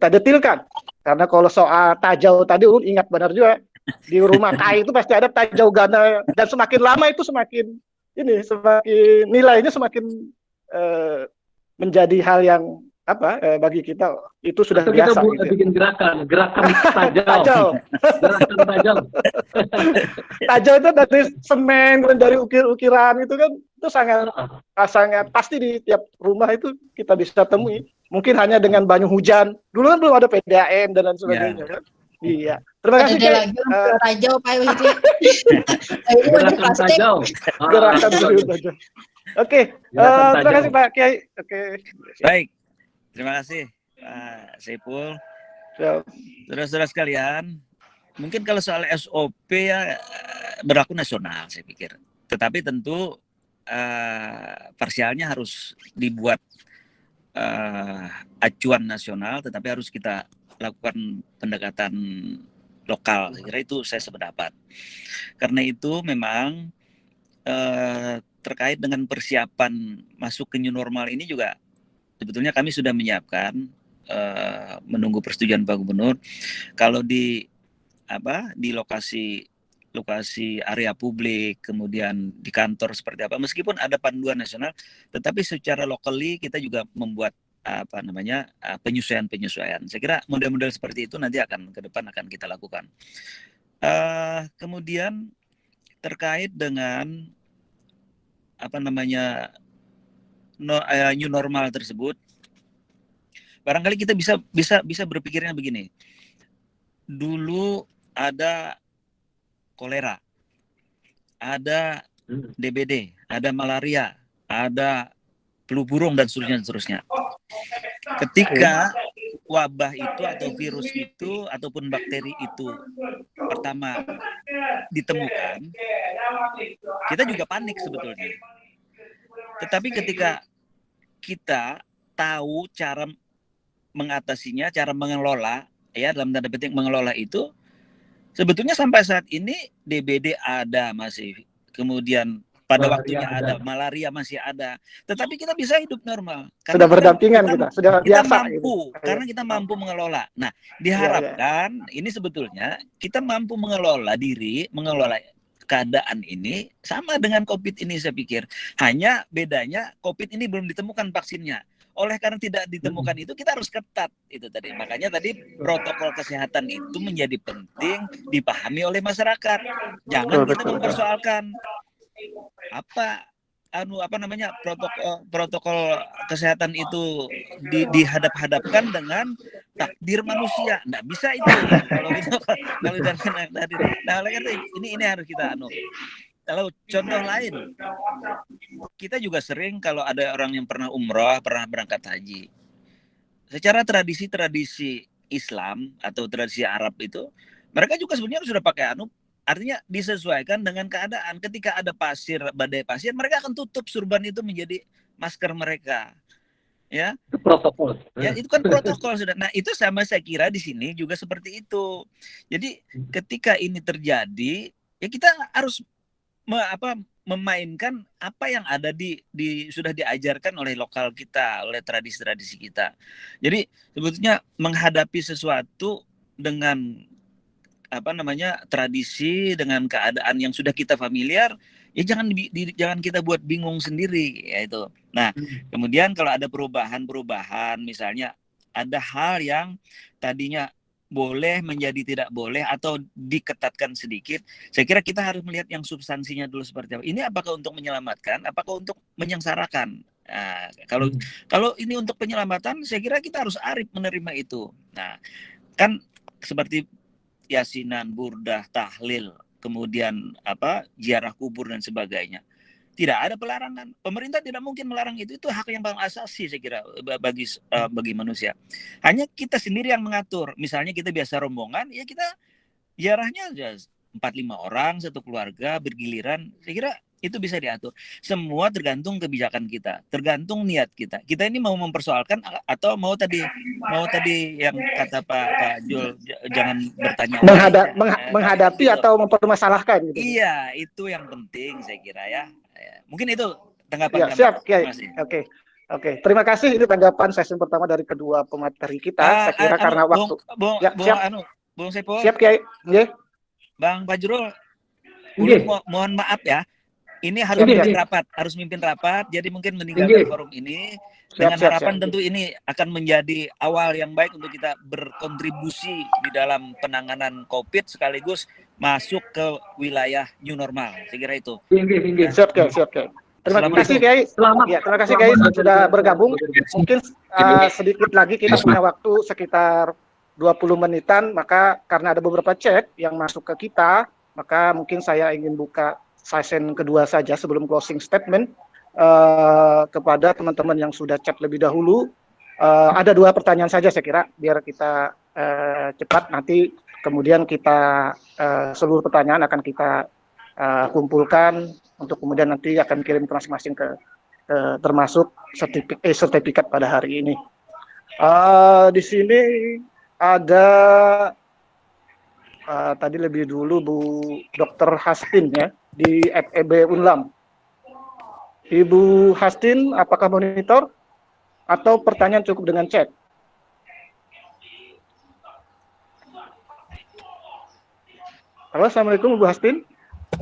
detilkan. Karena kalau soal tajau tadi ingat benar juga, di rumah KAI itu pasti ada tajau gana, dan semakin lama itu semakin nilainya semakin menjadi hal yang bagi kita itu sudah atau biasa. Kita bikin gerakan tajau. Gerakan tajau. Tajau itu dari semen, dari ukir-ukiran itu kan itu sangat pasti di tiap rumah itu kita bisa temui. Mungkin hanya dengan banyu hujan. Dulu kan belum ada PDAM dan lain sebagainya. Kan? Iya. Terima kasih. Tajau Pak Widi. Gerakan tajau. Gerakan tajau. Oke. Terima kasih Pak Kiai. Oke. Baik. Terima kasih Pak Saiful. Saudara-saudara sekalian, mungkin kalau soal SOP ya berlaku nasional saya pikir. Tetapi tentu parsialnya harus dibuat acuan nasional, tetapi harus kita lakukan pendekatan lokal. Saya kira itu saya sependapat. Karena itu memang terkait dengan persiapan masuk ke new normal ini juga sebetulnya kami sudah menyiapkan, menunggu persetujuan Pak Gubernur. Kalau di lokasi area publik, kemudian di kantor seperti apa, meskipun ada panduan nasional, tetapi secara locally kita juga membuat penyesuaian. Saya kira model-model seperti itu nanti ke depan akan kita lakukan. Kemudian terkait dengan new normal tersebut, barangkali kita bisa berpikirnya begini. Dulu ada kolera, ada DBD, ada malaria, ada flu burung dan seterusnya. Ketika wabah itu atau virus itu ataupun bakteri itu pertama ditemukan, kita juga panik sebetulnya. Tetapi ketika kita tahu cara mengatasinya, cara mengelola, ya dalam tanda petik mengelola itu, sebetulnya sampai saat ini DBD ada masih, kemudian pada waktunya ada, malaria masih ada, tetapi kita bisa hidup normal. Sudah berdampingan sudah kita biasa. Mampu, karena kita mampu mengelola. Nah, diharapkan ini sebetulnya kita mampu mengelola diri, mengelola keadaan ini sama dengan COVID ini saya pikir. Hanya bedanya COVID ini belum ditemukan vaksinnya. Oleh karena tidak ditemukan itu kita harus ketat itu tadi. Makanya tadi protokol kesehatan itu menjadi penting dipahami oleh masyarakat. Jangan kita mempersoalkan protokol kesehatan itu dihadap-hadapkan dengan takdir manusia. Nggak bisa itu. Kalau oleh karena ini harus kita Kalau contoh lain, kita juga sering kalau ada orang yang pernah umroh, pernah berangkat haji. Secara tradisi Islam atau tradisi Arab itu, mereka juga sebenarnya sudah pakai artinya disesuaikan dengan keadaan. Ketika ada badai pasir, mereka akan tutup surban itu menjadi masker mereka. Ya, itu protokol. Ya, itu kan protokol sudah. Nah, itu sama saya kira di sini juga seperti itu. Jadi, ketika ini terjadi, ya kita harus memainkan apa yang ada sudah diajarkan oleh lokal kita, oleh tradisi-tradisi kita. Jadi sebetulnya menghadapi sesuatu dengan apa namanya tradisi, dengan keadaan yang sudah kita familiar, ya jangan kita buat bingung sendiri, ya itu. Nah, kemudian kalau ada perubahan, misalnya ada hal yang tadinya boleh menjadi tidak boleh atau diketatkan sedikit, saya kira kita harus melihat yang substansinya dulu seperti apa. Ini apakah untuk menyelamatkan, apakah untuk menyengsarakan? Nah, kalau ini untuk penyelamatan, saya kira kita harus arif menerima itu. Nah, kan seperti yasinan, burdah, tahlil, kemudian ziarah kubur dan sebagainya. Tidak ada pelarangan. Pemerintah tidak mungkin melarang itu hak yang paling asasi saya kira bagi manusia. Hanya kita sendiri yang mengatur. Misalnya kita biasa rombongan, ya kita ziarahnya 4-5 orang satu keluarga bergiliran. Saya kira itu bisa diatur. Semua tergantung kebijakan kita, tergantung niat kita. Kita ini mau mempersoalkan atau mau tadi yang kata Pak Jul, jangan bertanya menghadapi atau mempermasalahkan gitu. Iya, itu yang penting saya kira ya. Mungkin itu tanggapan kami. Siap, Kiai. Oke. Terima kasih, ini tanggapan sesi pertama dari kedua pemateri kita. Saya kira karena waktu. Bung Sepo. Siap, Kiai. Yeah. Bang Fajrul, mohon maaf ya. Ini harus mimpin rapat, jadi mungkin meninggalkan forum ini dengan harapan tentu ini akan menjadi awal yang baik untuk kita berkontribusi di dalam penanganan COVID sekaligus masuk ke wilayah new normal. Saya kira itu. Siap. Terima kasih Kiai. Terima kasih Kiai sudah bergabung. Mungkin sedikit lagi kita punya waktu sekitar 20 menitan, maka karena ada beberapa chat yang masuk ke kita, maka mungkin saya ingin buka session kedua saja sebelum closing statement kepada teman-teman yang sudah chat lebih dahulu. Ada 2 pertanyaan saja saya kira, biar kita cepat. Nanti kemudian kita seluruh pertanyaan akan kita kumpulkan untuk kemudian nanti akan kirim ke masing-masing termasuk sertifikat pada hari ini. Di sini ada tadi lebih dulu Bu Dr. Hastin ya di FEB Unlam. Ibu Hastin, apakah monitor atau pertanyaan cukup dengan chat? Halo, Assalamualaikum Bu Hastin.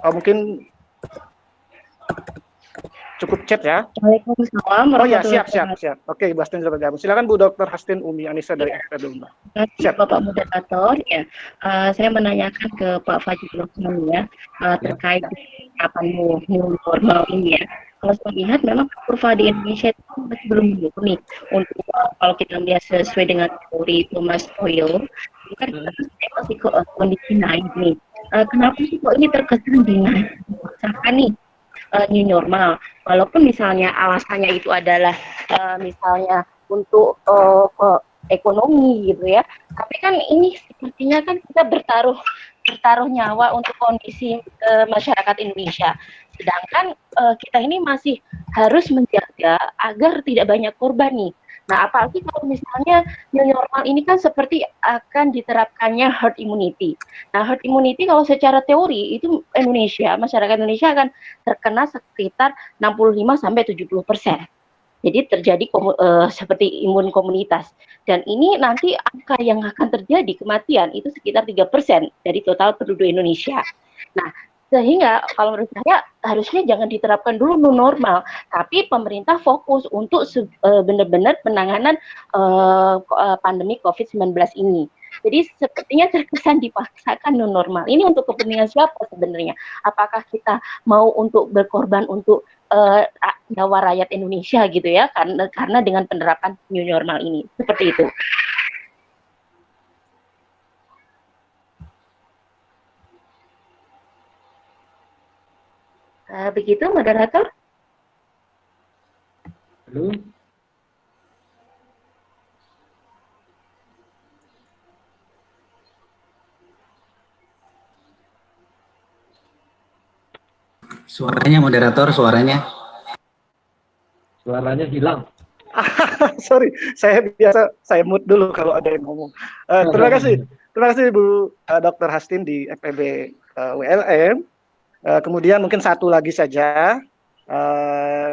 Mungkin cukup chat ya. Waalaikumsalam. Oh ya, siap. Oke, Bu Hastin sudah bergabung. Silakan Bu Dr. Hastin Umi Anissa dari FEB Unlam. Siap, Bapak Moderator. Ya, saya menanyakan ke Pak Fajrul ya terkait kapan new normal ini ya. Kalau saya lihat memang kurva di Indonesia itu masih belum menurun nih. Untuk kalau kita lihat sesuai dengan teori Thomas Hoyle, ini kan masih kondisi naik nih. Kenapa sih kok ini terkesan dengan dipaksakan nih new normal? Walaupun misalnya alasannya itu adalah misalnya untuk ekonomi gitu ya, tapi kan ini sepertinya kan kita bertaruh nyawa untuk kondisi masyarakat Indonesia. Sedangkan kita ini masih harus menjaga agar tidak banyak korban nih. Nah, apalagi kalau misalnya new normal ini kan seperti akan diterapkannya herd immunity. Nah, herd immunity kalau secara teori itu masyarakat Indonesia akan terkena sekitar 65-70%. Jadi terjadi seperti imun komunitas. Dan ini nanti angka yang akan terjadi kematian itu sekitar 3% dari total penduduk Indonesia. Nah, sehingga kalau menurut saya harusnya jangan diterapkan dulu new normal, tapi pemerintah fokus untuk benar-benar penanganan pandemi COVID-19 ini. Jadi sepertinya terkesan dipaksakan new normal. Ini untuk kepentingan siapa sebenarnya? Apakah kita mau untuk berkorban untuk nyawa rakyat Indonesia gitu ya? Karena dengan penerapan new normal ini. Seperti itu. Begitu, moderator. Halo. Suaranya moderator, suaranya hilang. Sorry, saya mute dulu kalau ada yang ngomong. Terima kasih Bu Dr. Hastin di FEB WLM. Kemudian mungkin satu lagi saja,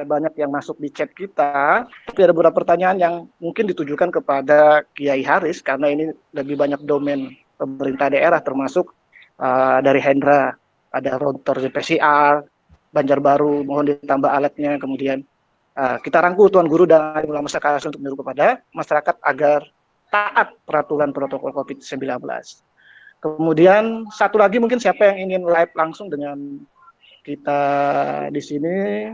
banyak yang masuk di chat kita, tapi ada beberapa pertanyaan yang mungkin ditujukan kepada Kiai Haris karena ini lebih banyak domain pemerintah daerah, termasuk dari Hendra, ada router PCR, Banjarbaru, mohon ditambah alatnya, kemudian kita rangkul Tuan Guru dan ulama sekaligus untuk menyuruh kepada masyarakat agar taat peraturan protokol COVID-19. Kemudian satu lagi mungkin siapa yang ingin live langsung dengan kita di sini,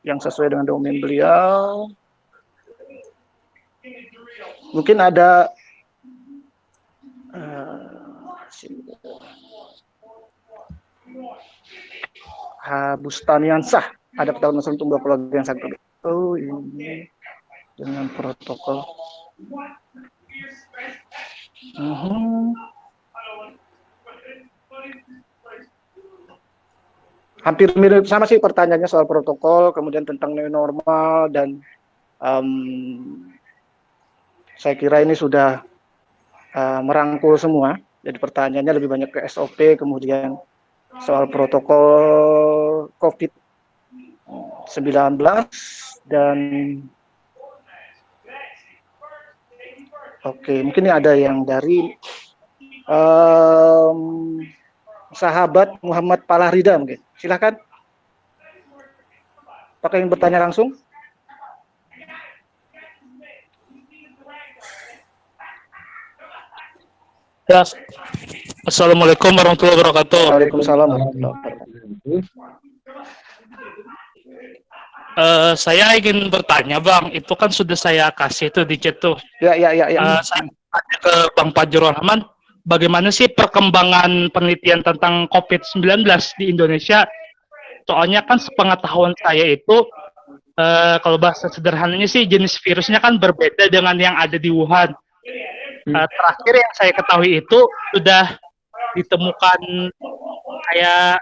yang sesuai dengan domain beliau. Mungkin ada Bustaniansah, ada pertanyaan langsung untuk keluarga yang sangat ini dengan protokol. Hampir mirip sama sih pertanyaannya soal protokol, kemudian tentang new normal, dan saya kira ini sudah merangkul semua. Jadi pertanyaannya lebih banyak ke SOP, kemudian soal protokol COVID-19, dan oke, mungkin ini ada yang dari sahabat Muhammad Palahrida mungkin. Silakan. Apakah ingin bertanya langsung? Ya. Assalamualaikum warahmatullahi wabarakatuh. Waalaikumsalam warahmatullahi wabarakatuh. Saya ingin bertanya, Bang. Itu kan sudah saya kasih tuh di chat tuh. Ya. Saya tanya ke Bang Fajrul Rahman, bagaimana sih perkembangan penelitian tentang COVID-19 di Indonesia? Soalnya kan sepengetahuan saya itu, kalau bahasa sederhananya sih jenis virusnya kan berbeda dengan yang ada di Wuhan. Terakhir yang saya ketahui itu sudah ditemukan kayak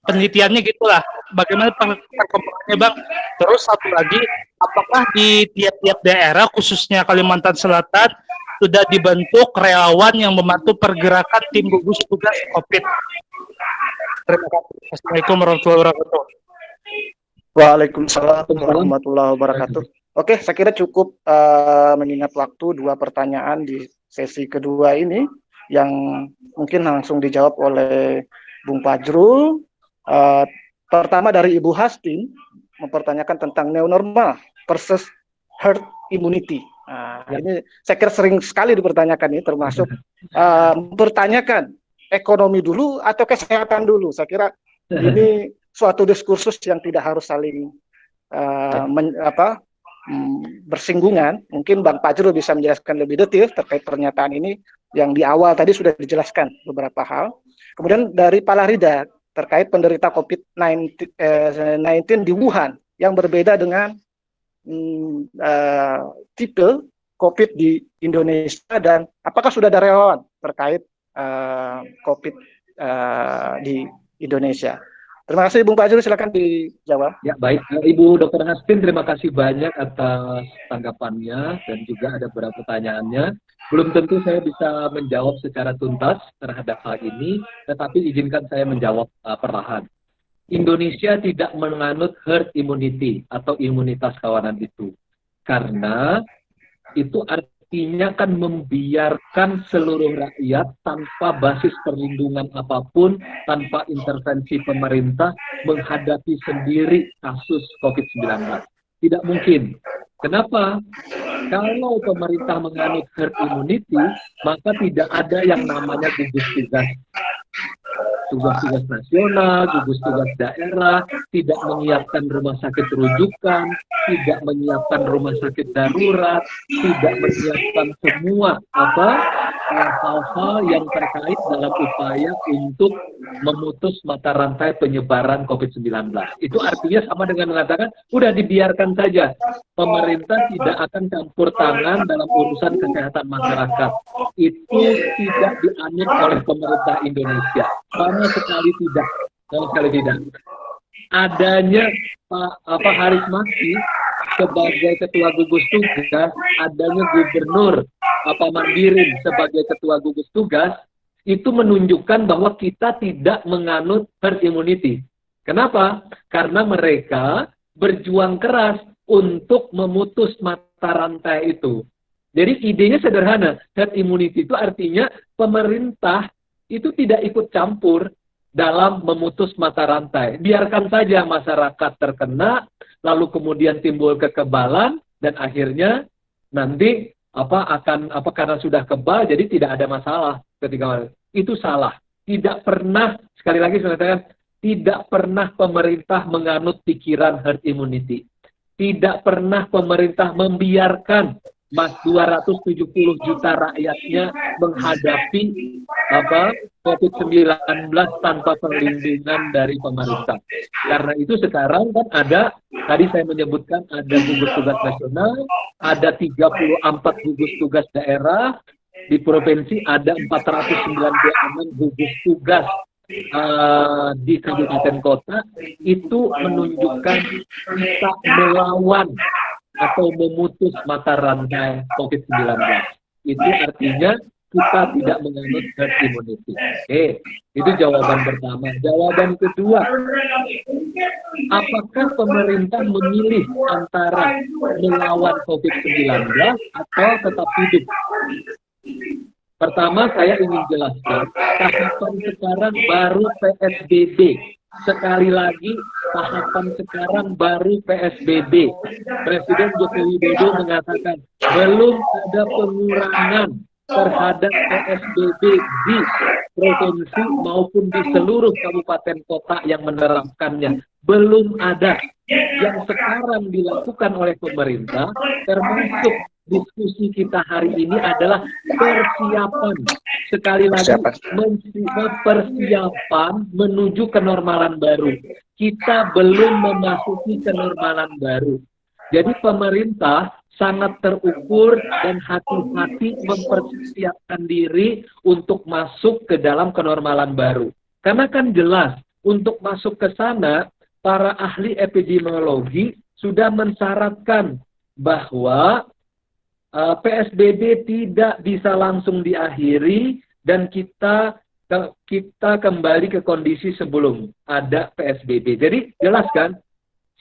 penelitiannya gitulah. Bagaimana perkembangannya, Bang? Terus satu lagi, apakah di tiap-tiap daerah, khususnya Kalimantan Selatan, sudah dibentuk relawan yang membantu pergerakan tim gugus tugas COVID? Terima kasih. Assalamualaikum warahmatullahi wabarakatuh. Waalaikumsalam warahmatullahi wabarakatuh. Oke, saya kira cukup mengingat waktu, 2 pertanyaan di sesi kedua ini yang mungkin langsung dijawab oleh Bung Fajrul. Pertama dari Ibu Hastin mempertanyakan tentang new normal versus herd immunity. Ini saya kira sering sekali dipertanyakan ini, termasuk mempertanyakan ekonomi dulu atau kesehatan dulu. Saya kira ini suatu diskursus yang tidak harus saling bersinggungan. Mungkin Bang Fajrul bisa menjelaskan lebih detail terkait pernyataan ini yang di awal tadi sudah dijelaskan beberapa hal. Kemudian dari Palahrida terkait penderita COVID-19 di Wuhan yang berbeda dengan tipe COVID di Indonesia, dan apakah sudah ada relawan terkait COVID di Indonesia. Terima kasih Bung Fajrul, silakan dijawab. Ya, baik. Ibu Dr. Hastin, terima kasih banyak atas tanggapannya dan juga ada beberapa pertanyaannya. Belum tentu saya bisa menjawab secara tuntas terhadap hal ini, tetapi izinkan saya menjawab perlahan. Indonesia tidak menganut herd immunity atau imunitas kawanan itu. Karena itu artinya kan membiarkan seluruh rakyat tanpa basis perlindungan apapun, tanpa intervensi pemerintah, menghadapi sendiri kasus COVID-19. Tidak mungkin. Kenapa? Kalau pemerintah menganut herd immunity, maka tidak ada yang namanya gugus tugas nasional, gugus tugas daerah, tidak menyiapkan rumah sakit rujukan, tidak menyiapkan rumah sakit darurat, tidak menyiapkan semua hal-hal yang terkait dalam upaya untuk memutus mata rantai penyebaran COVID-19. Itu artinya sama dengan mengatakan, udah dibiarkan saja. Pemerintah tidak akan campur tangan dalam urusan kesehatan masyarakat. Itu tidak dianut oleh pemerintah Indonesia. Sama sekali tidak. Adanya Pak Haris Maki sebagai ketua gugus tugas, adanya Gubernur Mandirin sebagai ketua gugus tugas, itu menunjukkan bahwa kita tidak menganut herd immunity. Kenapa? Karena mereka berjuang keras untuk memutus mata mata rantai itu. Jadi idenya sederhana, herd immunity itu artinya pemerintah itu tidak ikut campur dalam memutus mata rantai. Biarkan saja masyarakat terkena, lalu kemudian timbul kekebalan, dan akhirnya nanti karena sudah kebal, jadi tidak ada masalah ketika itu salah. Tidak pernah, sekali lagi saya katakan, tidak pernah pemerintah menganut pikiran herd immunity. Tidak pernah pemerintah membiarkan 270 juta rakyatnya menghadapi COVID-19 tanpa perlindungan dari pemerintah. Karena itu sekarang kan ada, tadi saya menyebutkan ada gugus tugas nasional, ada 34 gugus tugas daerah, di provinsi ada 496 gugus tugas di kabupaten kota. Itu menunjukkan kita melawan atau memutus mata rantai COVID-19. Itu artinya kita tidak menganut herd immunity. Oke, itu jawaban pertama. Jawaban kedua, apakah pemerintah memilih antara melawan COVID-19 atau tetap hidup? Pertama, saya ingin jelaskan, tahapan sekarang baru PSBB. Sekali lagi, tahapan sekarang baru PSBB. Presiden Joko Widodo mengatakan, belum ada pengurangan terhadap PSBB di provinsi maupun di seluruh kabupaten kota yang menerapkannya. Belum ada. Yang sekarang dilakukan oleh pemerintah, termasuk diskusi kita hari ini adalah persiapan. Sekali lagi, persiapan menuju kenormalan baru. Kita belum memasuki kenormalan baru. Jadi pemerintah sangat terukur dan hati-hati mempersiapkan diri untuk masuk ke dalam kenormalan baru. Karena kan jelas, untuk masuk ke sana, para ahli epidemiologi sudah mensyaratkan bahwa PSBB tidak bisa langsung diakhiri dan kita kembali ke kondisi sebelum ada PSBB. Jadi jelas kan,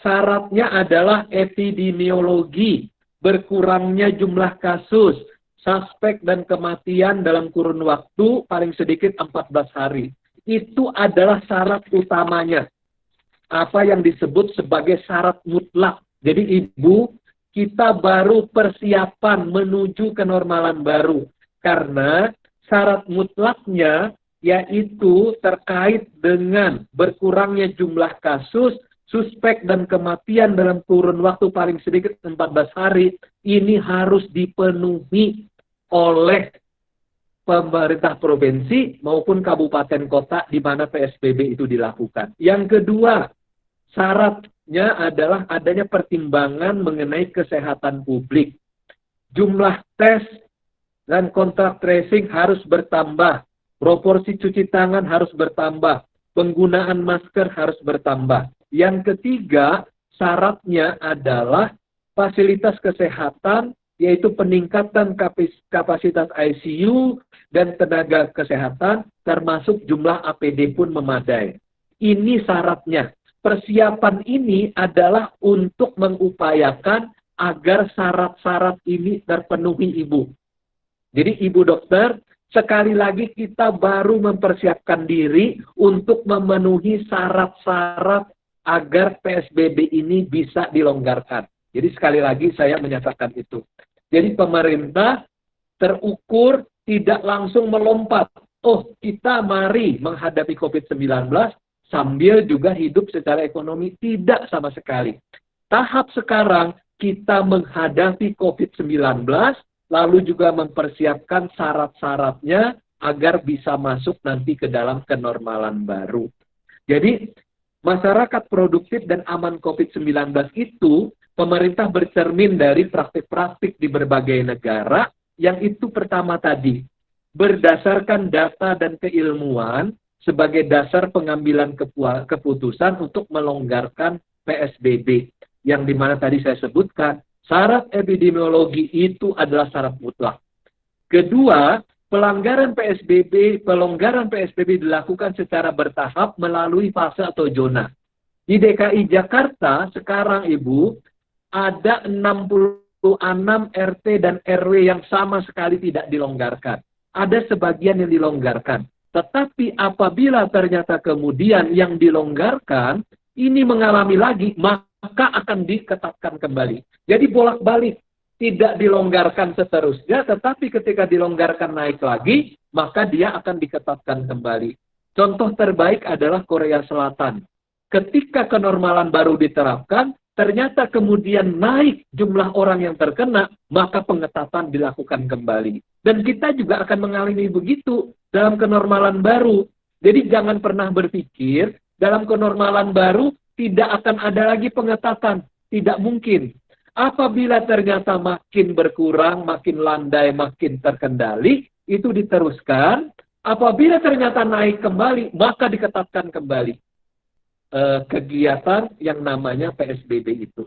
syaratnya adalah epidemiologi, berkurangnya jumlah kasus, suspek dan kematian dalam kurun waktu paling sedikit 14 hari. Itu adalah syarat utamanya. Apa yang disebut sebagai syarat mutlak. Jadi Ibu, kita baru persiapan menuju kenormalan baru. Karena syarat mutlaknya yaitu terkait dengan berkurangnya jumlah kasus, suspek dan kematian dalam kurun waktu paling sedikit 14 hari. Ini harus dipenuhi oleh pemerintah provinsi maupun kabupaten kota di mana PSBB itu dilakukan. Yang kedua, syaratnya adalah adanya pertimbangan mengenai kesehatan publik. Jumlah tes dan kontak tracing harus bertambah. Proporsi cuci tangan harus bertambah. Penggunaan masker harus bertambah. Yang ketiga, syaratnya adalah fasilitas kesehatan, yaitu peningkatan kapasitas ICU dan tenaga kesehatan, termasuk jumlah APD pun memadai. Ini syaratnya. Persiapan ini adalah untuk mengupayakan agar syarat-syarat ini terpenuhi Ibu. Jadi Ibu dokter, sekali lagi kita baru mempersiapkan diri untuk memenuhi syarat-syarat agar PSBB ini bisa dilonggarkan. Jadi sekali lagi saya menyatakan itu. Jadi pemerintah terukur, tidak langsung melompat. Oh, kita mari menghadapi COVID-19 sambil juga hidup secara ekonomi. Tidak sama sekali. Tahap sekarang kita menghadapi COVID-19, lalu juga mempersiapkan syarat-syaratnya agar bisa masuk nanti ke dalam kenormalan baru. Jadi, masyarakat produktif dan aman COVID-19 itu, pemerintah bercermin dari praktik-praktik di berbagai negara, yang itu pertama tadi, berdasarkan data dan keilmuan sebagai dasar pengambilan keputusan untuk melonggarkan PSBB. Yang dimana tadi saya sebutkan, syarat epidemiologi itu adalah syarat mutlak. Kedua, pelonggaran PSBB dilakukan secara bertahap melalui fase atau zona. Di DKI Jakarta sekarang Ibu ada 60 RT dan RW yang sama sekali tidak dilonggarkan. Ada sebagian yang dilonggarkan. Tetapi apabila ternyata kemudian yang dilonggarkan ini mengalami lagi, maka akan diketatkan kembali. Jadi bolak-balik, tidak dilonggarkan seterusnya, tetapi ketika dilonggarkan naik lagi, maka dia akan diketatkan kembali. Contoh terbaik adalah Korea Selatan. Ketika kenormalan baru diterapkan, ternyata kemudian naik jumlah orang yang terkena, maka pengetatan dilakukan kembali. Dan kita juga akan mengalami begitu dalam kenormalan baru. Jadi jangan pernah berpikir dalam kenormalan baru tidak akan ada lagi pengetatan. Tidak mungkin. Apabila ternyata makin berkurang, makin landai, makin terkendali, itu diteruskan. Apabila ternyata naik kembali, maka diketatkan kembali kegiatan yang namanya PSBB itu.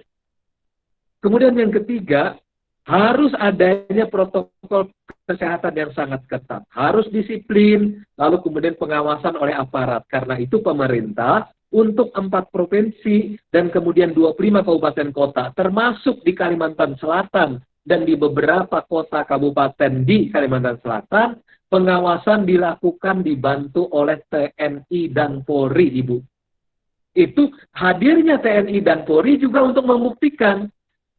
Kemudian yang ketiga, harus adanya protokol kesehatan yang sangat ketat. Harus disiplin, lalu kemudian pengawasan oleh aparat. Karena itu pemerintah untuk 4 provinsi dan kemudian 25 kabupaten kota, termasuk di Kalimantan Selatan dan di beberapa kota kabupaten di Kalimantan Selatan, pengawasan dilakukan dibantu oleh TNI dan Polri, Ibu. Itu hadirnya TNI dan Polri juga untuk membuktikan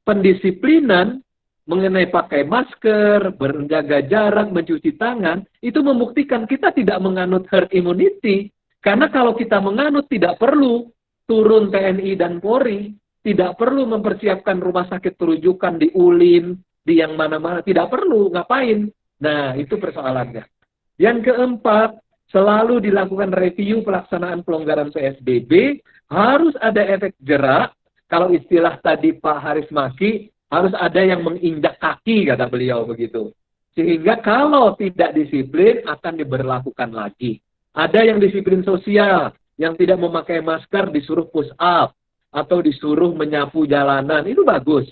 pendisiplinan mengenai pakai masker, berjaga jarak, mencuci tangan, itu membuktikan kita tidak menganut herd immunity. Karena kalau kita menganut tidak perlu turun TNI dan Polri, tidak perlu mempersiapkan rumah sakit rujukan di Ulin, di yang mana-mana, tidak perlu, ngapain? Nah, itu persoalannya. Yang keempat, selalu dilakukan review pelaksanaan pelonggaran PSBB, harus ada efek jerak. Kalau istilah tadi Pak Haris Maki, harus ada yang menginjak kaki, kata beliau begitu. Sehingga kalau tidak disiplin, akan diberlakukan lagi. Ada yang disiplin sosial, yang tidak memakai masker disuruh push up, atau disuruh menyapu jalanan, itu bagus.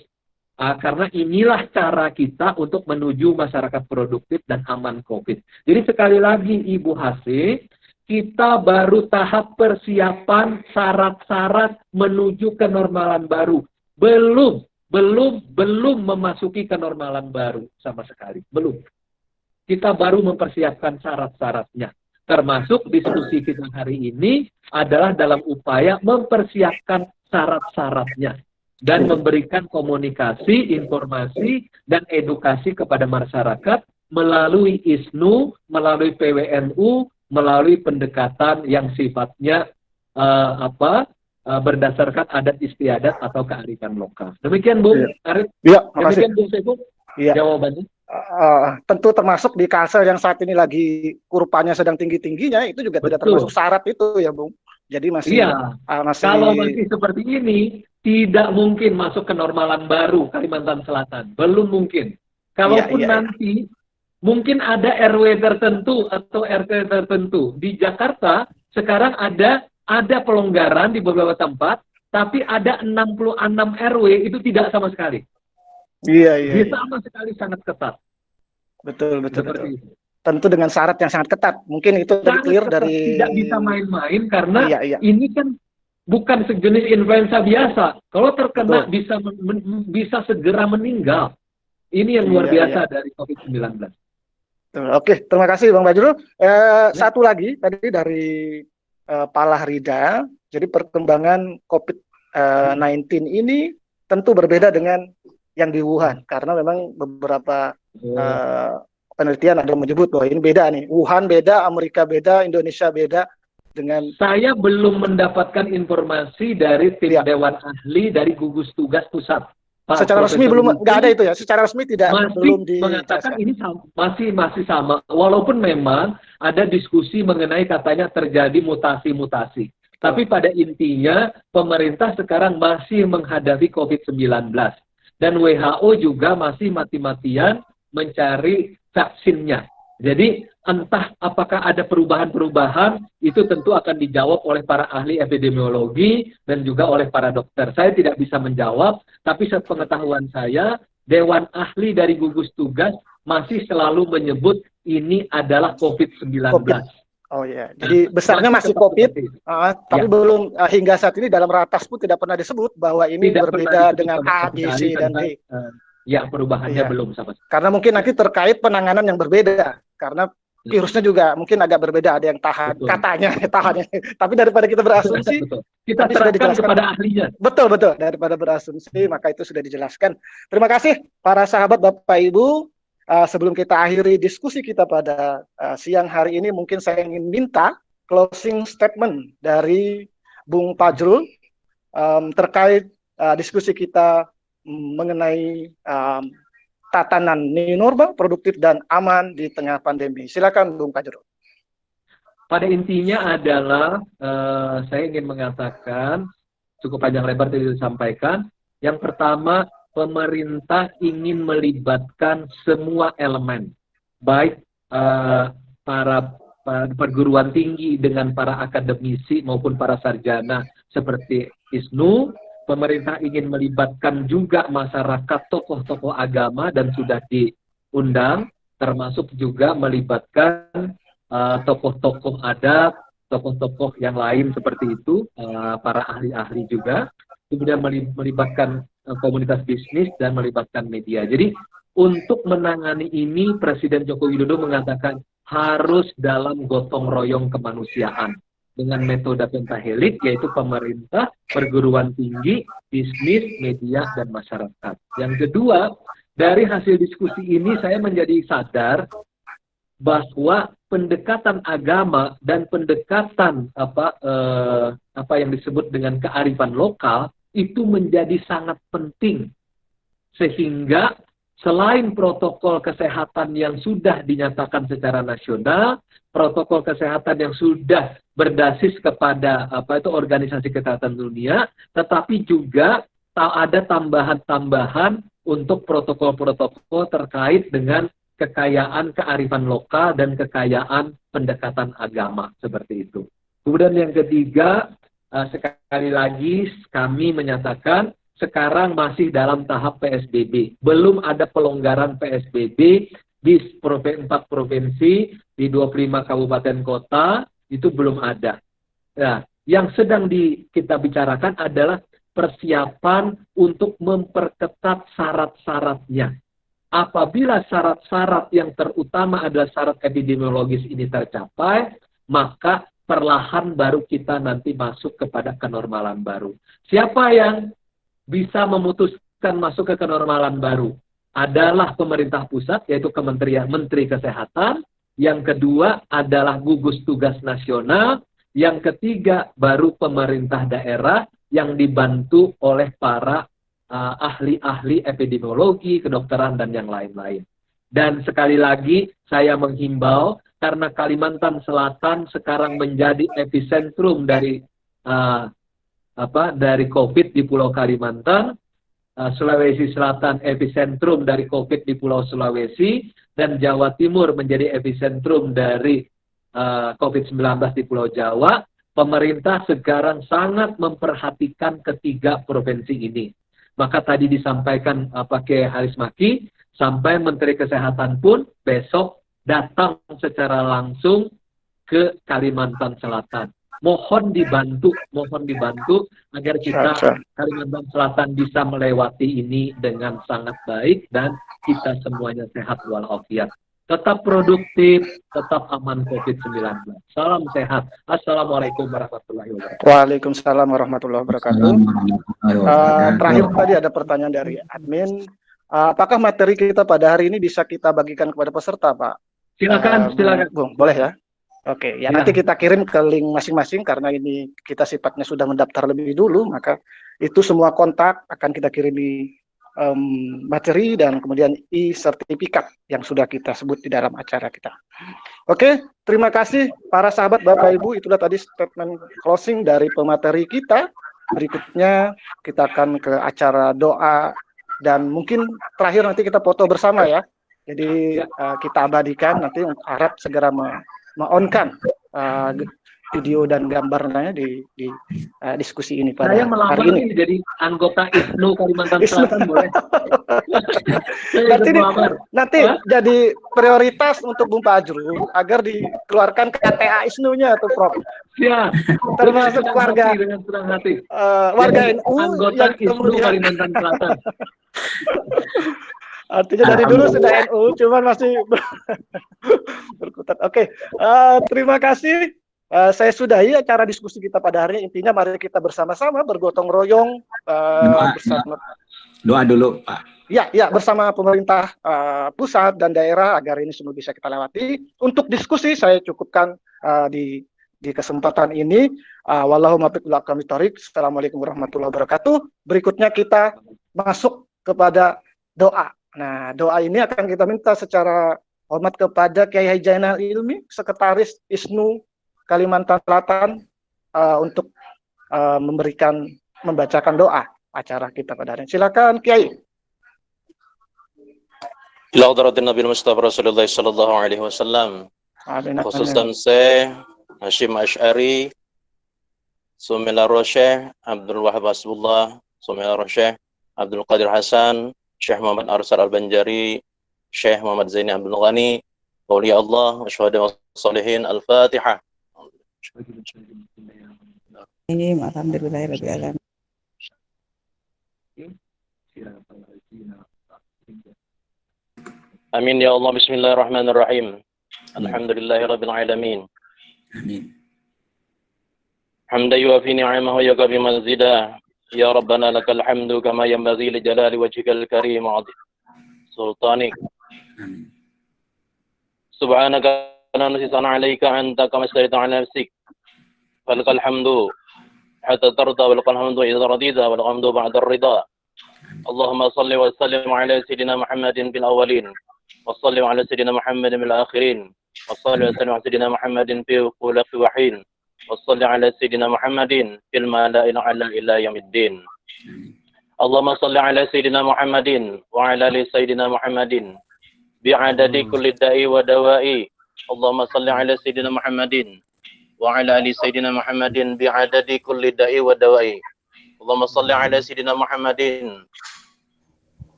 Karena inilah cara kita untuk menuju masyarakat produktif dan aman COVID. Jadi sekali lagi Ibu Hasih, kita baru tahap persiapan syarat-syarat menuju kenormalan baru. Belum memasuki kenormalan baru sama sekali. Belum. Kita baru mempersiapkan syarat-syaratnya. Termasuk diskusi kita hari ini adalah dalam upaya mempersiapkan syarat-syaratnya dan memberikan komunikasi, informasi, dan edukasi kepada masyarakat melalui ISNU, melalui PWNU, melalui pendekatan yang sifatnya berdasarkan adat istiadat atau kearifan lokal. Demikian Bu Arif. Ya, demikian Bu Seiful. Ya. Jawabannya. Tentu termasuk di Kalsel yang saat ini lagi kurvanya sedang tinggi-tingginya, itu juga tidak termasuk syarat itu ya Bung. Jadi masih, kalau masih seperti ini, tidak mungkin masuk ke normalan baru Kalimantan Selatan. Belum mungkin. Kalaupun nanti, mungkin ada RW tertentu atau RT tertentu. Di Jakarta, sekarang ada pelonggaran di beberapa tempat, tapi ada 66 RW itu tidak sama sekali. Iya. Sama sekali sangat ketat. Betul. Tentu dengan syarat yang sangat ketat. Mungkin itu tadi clear dari... Tidak bisa main-main karena ini kan bukan sejenis influenza biasa. Kalau terkena bisa segera meninggal. Ini yang luar biasa dari COVID-19. Oke, terima kasih Bang Fajrul. Satu lagi tadi dari Palah Rida. Jadi perkembangan COVID-19 ini tentu berbeda dengan yang di Wuhan, karena memang beberapa penelitian ada yang menyebut bahwa ini beda nih. Wuhan beda, Amerika beda, Indonesia beda dengan... Saya belum mendapatkan informasi dari tim Dewan Ahli dari gugus tugas pusat. Secara resmi belum, nggak ada itu ya? Secara resmi tidak, belum mengatakan ini masih sama. Walaupun memang ada diskusi mengenai katanya terjadi mutasi-mutasi. Tapi pada intinya pemerintah sekarang masih menghadapi COVID-19. Dan WHO juga masih mati-matian mencari vaksinnya. Jadi entah apakah ada perubahan-perubahan, itu tentu akan dijawab oleh para ahli epidemiologi dan juga oleh para dokter. Saya tidak bisa menjawab, tapi sepengetahuan saya, Dewan Ahli dari gugus tugas masih selalu menyebut ini adalah COVID-19. Oh ya, jadi besarnya masih COVID, tapi belum hingga saat ini dalam ratas pun tidak pernah disebut bahwa ini berbeda dengan A, B, C, dan D. Ya, perubahannya belum sama sekali. Karena mungkin nanti terkait penanganan yang berbeda, karena virusnya juga mungkin agak berbeda, ada yang tahan, katanya tahan. Tapi daripada kita berasumsi, kita serahkan kepada ahlinya. Betul, daripada berasumsi, maka itu sudah dijelaskan. Terima kasih para sahabat Bapak Ibu. Sebelum kita akhiri diskusi kita pada siang hari ini, mungkin saya ingin minta closing statement dari Bung Fajrul terkait diskusi kita mengenai tatanan new normal, produktif dan aman di tengah pandemi. Silakan Bung Fajrul. Pada intinya adalah saya ingin mengatakan, cukup panjang lebar tadi disampaikan. Yang pertama, pemerintah ingin melibatkan semua elemen, baik para perguruan tinggi dengan para akademisi maupun para sarjana seperti ISNU. Pemerintah ingin melibatkan juga masyarakat, tokoh-tokoh agama dan sudah diundang, termasuk juga melibatkan tokoh-tokoh adat, tokoh-tokoh yang lain seperti itu, para ahli-ahli juga, kemudian melibatkan komunitas bisnis dan melibatkan media. Jadi untuk menangani ini, Presiden Joko Widodo mengatakan harus dalam gotong royong kemanusiaan dengan metode pentahelik, yaitu pemerintah, perguruan tinggi, bisnis, media, dan masyarakat. Yang kedua, dari hasil diskusi ini saya menjadi sadar bahwa pendekatan agama dan pendekatan apa yang disebut dengan kearifan lokal itu menjadi sangat penting, sehingga selain protokol kesehatan yang sudah dinyatakan secara nasional, protokol kesehatan yang sudah berbasis kepada Organisasi Kesehatan Dunia, tetapi juga ada tambahan-tambahan untuk protokol-protokol terkait dengan kekayaan kearifan lokal dan kekayaan pendekatan agama seperti itu. Kemudian yang ketiga, sekali lagi kami menyatakan sekarang masih dalam tahap PSBB. Belum ada pelonggaran PSBB di 4 provinsi, di 25 kabupaten kota, itu belum ada. Nah, yang sedang kita bicarakan adalah persiapan untuk memperketat syarat-syaratnya. Apabila syarat-syarat yang terutama adalah syarat epidemiologis ini tercapai, maka perlahan baru kita nanti masuk kepada kenormalan baru. Siapa yang bisa memutuskan masuk ke kenormalan baru? Adalah pemerintah pusat, yaitu Menteri Kesehatan. Yang kedua adalah gugus tugas nasional. Yang ketiga baru pemerintah daerah yang dibantu oleh para ahli-ahli epidemiologi, kedokteran, dan yang lain-lain. Dan sekali lagi saya menghimbau, karena Kalimantan Selatan sekarang menjadi epicentrum dari COVID di Pulau Kalimantan, Sulawesi Selatan epicentrum dari COVID di Pulau Sulawesi, dan Jawa Timur menjadi epicentrum dari COVID-19 di Pulau Jawa. Pemerintah sekarang sangat memperhatikan ketiga provinsi ini. Maka tadi disampaikan Pak Kiai Haris Maki, sampai Menteri Kesehatan pun besok datang secara langsung ke Kalimantan Selatan. Mohon dibantu agar kita Kalimantan Selatan bisa melewati ini dengan sangat baik dan kita semuanya sehat walafiat. Tetap produktif, tetap aman COVID-19. Salam sehat. Assalamualaikum warahmatullahi wabarakatuh. Waalaikumsalam warahmatullahi wabarakatuh. Terakhir tadi ada pertanyaan dari admin. Apakah materi kita pada hari ini bisa kita bagikan kepada peserta, Pak? Silakan. Bung, boleh ya? Oke, ya nanti kita kirim ke link masing-masing karena ini kita sifatnya sudah mendaftar lebih dulu, maka itu semua kontak akan kita kirim di materi dan kemudian e-sertifikat yang sudah kita sebut di dalam acara kita. Oke, terima kasih para sahabat Bapak Ibu, itulah tadi statement closing dari pemateri kita. Berikutnya kita akan ke acara doa dan mungkin terakhir nanti kita foto bersama ya. Jadi kita abadikan nanti harap segera on-kan video dan gambarnya di diskusi ini pada saya melamar hari ini. Jadi anggota ISNU Kalimantan Selatan boleh. nanti jadi prioritas untuk Bung Fajrul agar dikeluarkan KTA ISNU-nya tuh Prof. Ya, termasuk warga dengan senang hati. warga NU anggota ISNU Kalimantan Selatan. Artinya dari dulu sudah NU, cuman masih berkutat. Oke, terima kasih. Saya sudahi acara diskusi kita pada hari ini. Intinya mari kita bersama-sama bergotong royong bersama. Doa dulu, Pak. Ya, bersama pemerintah pusat dan daerah agar ini semua bisa kita lewati. Untuk diskusi saya cukupkan di kesempatan ini. Wallahu muwaffiq ila aqwamit thoriq. Assalamualaikum warahmatullahi wabarakatuh. Berikutnya kita masuk kepada doa. Nah, doa ini akan kita minta secara hormat kepada Kiai Haji Zainal Ilmi, Sekretaris ISNU Kalimantan Selatan, untuk membacakan doa acara kita pada hari ini. Silakan Kiai. Ila hadratin Nabi Mustafa Rasulullah sallallahu alaihi wasallam. Khususan Syekh Hashim Asy'ari, Sumilar Syekh Abdul Wahab Hasbullah, Sumilar Syekh Abdul Qadir Hasan, Syekh Muhammad Arsal Al-Banjari, Syekh Muhammad Zaini Abdul Ghani, Awliya Allah, Syuhada wa Salihin, Al-Fatihah. Alhamdulillahirabbil alamin. Amin ya Allah. Bismillahirrahmanirrahim. Alhamdulillahirabbil alamin. Amin. Hamdan yuwafi ni'amahu wa yukafi mazidah. Ya Rabbana lakal hamdu kama yanbaghi li jalali wajhikal karim wa 'azim sultanik. Amin. Subhanaka la nuhsana 'alaika anta kama staita 'ala nafsik. Falakal hamdu hatta tarda wa lakal hamdu idza radida wa lakal hamdu ba'da ar-ridha. Allahumma salli wa sallim 'ala sayyidina Muhammadin fil awwalin wa salli 'ala sayyidina Muhammadin fil akhirin wa salli wa sallim 'ala sayyidina Muhammadin fi khulaqi wa hin. Wassalli ala sayyidina Muhammadin fil mala'il a'la ila yaumiddin. Allahumma salli ala sayyidina Muhammadin wa ala ali sayyidina Muhammadin bi'adadi kulli da'i wa dawa'i. Allahumma salli ala sayyidina Muhammadin wa ala ali sayyidina Muhammadin bi'adadi kulli da'i wa dawa'i. Allahumma salli ala sayyidina Muhammadin.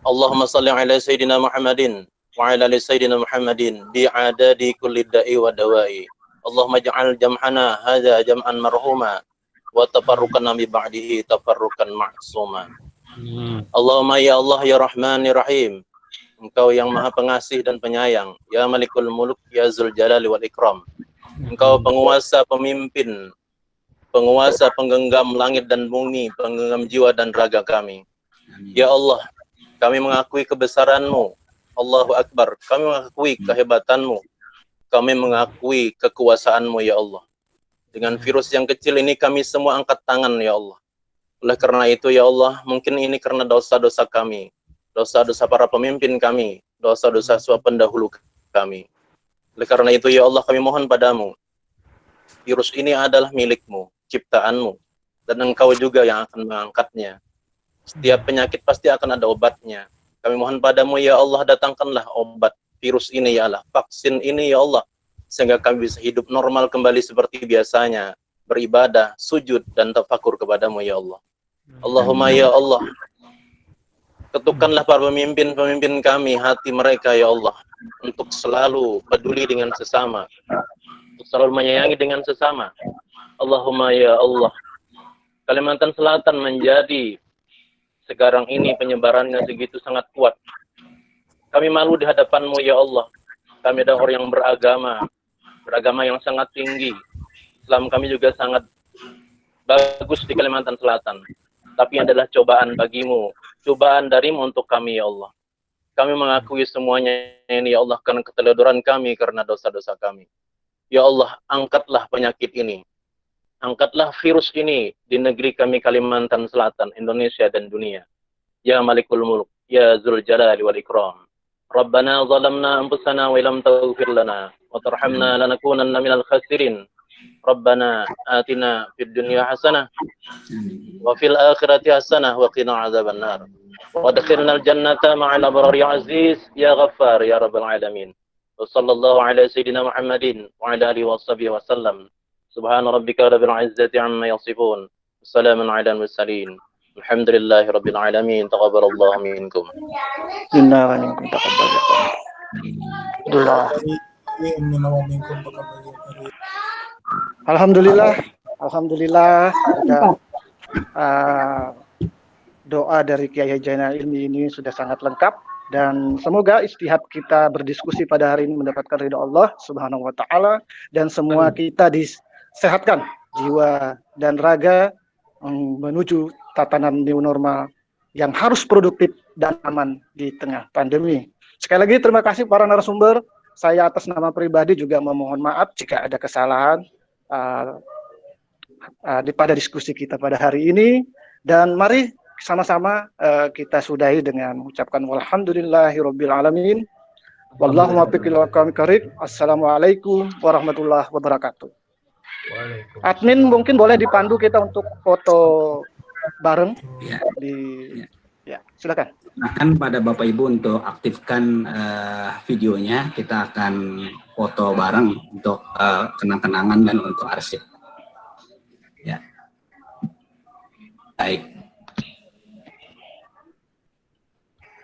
Allahumma salli ala sayyidina Muhammadin wa ala ali sayyidina Muhammadin bi'adadi kulli da'i wa dawa'i. Allahumma ja'al jam'ana hadza jam'an marhuma wa tafarruqana min ba'dihi tafarruqan ma'suma. Allahumma ya Allah ya Rahman ya Rahim. Engkau yang Maha Pengasih dan Penyayang, ya Malikul Muluk ya Zul Jalali wal Ikram. Engkau penguasa pemimpin, penguasa penggenggam langit dan bumi, penggenggam jiwa dan raga kami. Ya Allah, kami mengakui kebesaran-Mu. Allahu Akbar. Kami mengakui kehebatan-Mu. Kami mengakui kekuasaan-Mu ya Allah. Dengan virus yang kecil ini kami semua angkat tangan ya Allah. Oleh karena itu ya Allah, mungkin ini karena dosa-dosa kami, dosa-dosa para pemimpin kami, dosa-dosa pendahulu kami. Oleh karena itu ya Allah, kami mohon padamu, virus ini adalah milik-Mu, ciptaan-Mu, dan Engkau juga yang akan mengangkatnya. Setiap penyakit pasti akan ada obatnya. Kami mohon padamu ya Allah, datangkanlah obat virus ini ya Allah, vaksin ini ya Allah, sehingga kami bisa hidup normal kembali seperti biasanya, beribadah, sujud, dan tafakur kepadamu ya Allah. Allahumma ya Allah, ketukkanlah para pemimpin-pemimpin kami, hati mereka ya Allah, untuk selalu peduli dengan sesama, untuk selalu menyayangi dengan sesama. Allahumma ya Allah, Kalimantan Selatan menjadi sekarang ini penyebarannya segitu sangat kuat. Kami malu di hadapan-Mu ya Allah. Kami adalah orang yang beragama yang sangat tinggi. Islam kami juga sangat bagus di Kalimantan Selatan. Tapi adalah cobaan bagimu, cobaan dari-Mu untuk kami ya Allah. Kami mengakui semuanya ini ya Allah, karena keteledoran kami, karena dosa-dosa kami. Ya Allah, angkatlah penyakit ini. Angkatlah virus ini di negeri kami Kalimantan Selatan, Indonesia dan dunia. Ya Malikul Muluk, ya Zul Jalali wal Ikram. Rabbana zalamna anfusana wa lam taghfir lana wa tarhamna lanakunanna minal khasirin. Rabbana atina fid dunya hasanah wa fil akhirati hasanah wa qina adzabannar. Wa adkhilnal jannata ma'al abrar ya aziz ya ghaffar ya rabbal alamin. Wa sallallahu ala sayyidina Muhammadin wa ala alihi washabihi wasallam. Subhana rabbika rabbil izzati amma yasifun. Wassalamun ala al-mursalin. Alhamdulillahi rabbil alamin. Taqabbalallahu minkum. Inna wa minkum taqabbalallahu. Alhamdulillah. Alhamdulillah. Doa dari Kiai Haji Zainal Ilmi ini sudah sangat lengkap. Dan semoga istihad kita berdiskusi pada hari ini mendapatkan ridha Allah Subhanahu wa taala, dan semua kita disehatkan jiwa dan raga menuju tatanan new normal yang harus produktif dan aman di tengah pandemi. Sekali lagi terima kasih para narasumber. Saya atas nama pribadi juga memohon maaf jika ada kesalahan pada diskusi kita pada hari ini. Dan mari sama-sama kita sudahi dengan mengucapkan walhamdulillahirabbil alamin. Wallahu muwaffiq ila aqwamit thoriq. Assalamualaikum warahmatullahi wabarakatuh. Admin mungkin boleh dipandu kita untuk foto bareng ya, silakan. Silakan pada Bapak Ibu untuk aktifkan videonya, kita akan foto bareng untuk kenang-kenangan dan untuk arsip. Ya. Baik.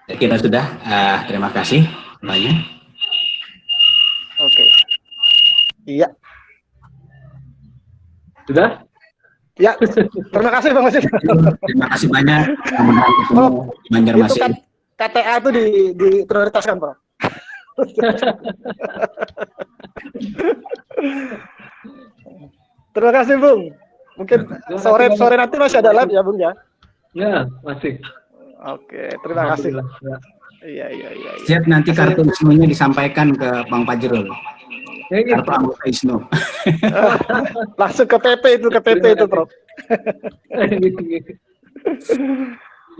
Saya kira sudah. Terima kasih banyak. Oke. Iya. Sudah? Ya, terima kasih Bang Masih. Terima kasih banyak. Banjarmasin. Itu kan KTA itu diprioritaskan, Bro. Terima kasih, Bung. Mungkin sore nanti masih ada live ya, Bung ya? Ya, masih. Oke, terima kasih. Iya. Siap, nanti kartu ISNU-nya disampaikan ke Bang Fajrul. Kartu anggota ISNU. Langsung ke PP itu, Bro.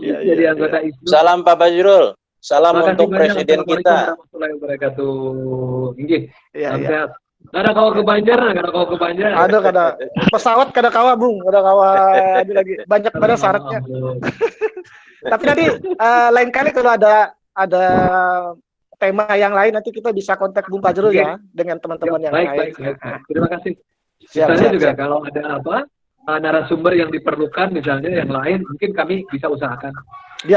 Jadi anggota ISNU. Salam Pak Fajrul. Salam untuk presiden kita. Warahmatullahi wabarakatuh. Iya. Ada kau ke Banjar. Ada pesawat kada kawa, Bung. Kada kawa ini lagi. Banyak pada syaratnya. Tapi nanti lain kali kalau ada tema yang lain nanti kita bisa kontak Bung Fajrul ya dengan teman-teman yang lain. Baik. Terima kasih. Misalnya juga kalau ada narasumber yang diperlukan misalnya yang lain, mungkin kami bisa usahakan.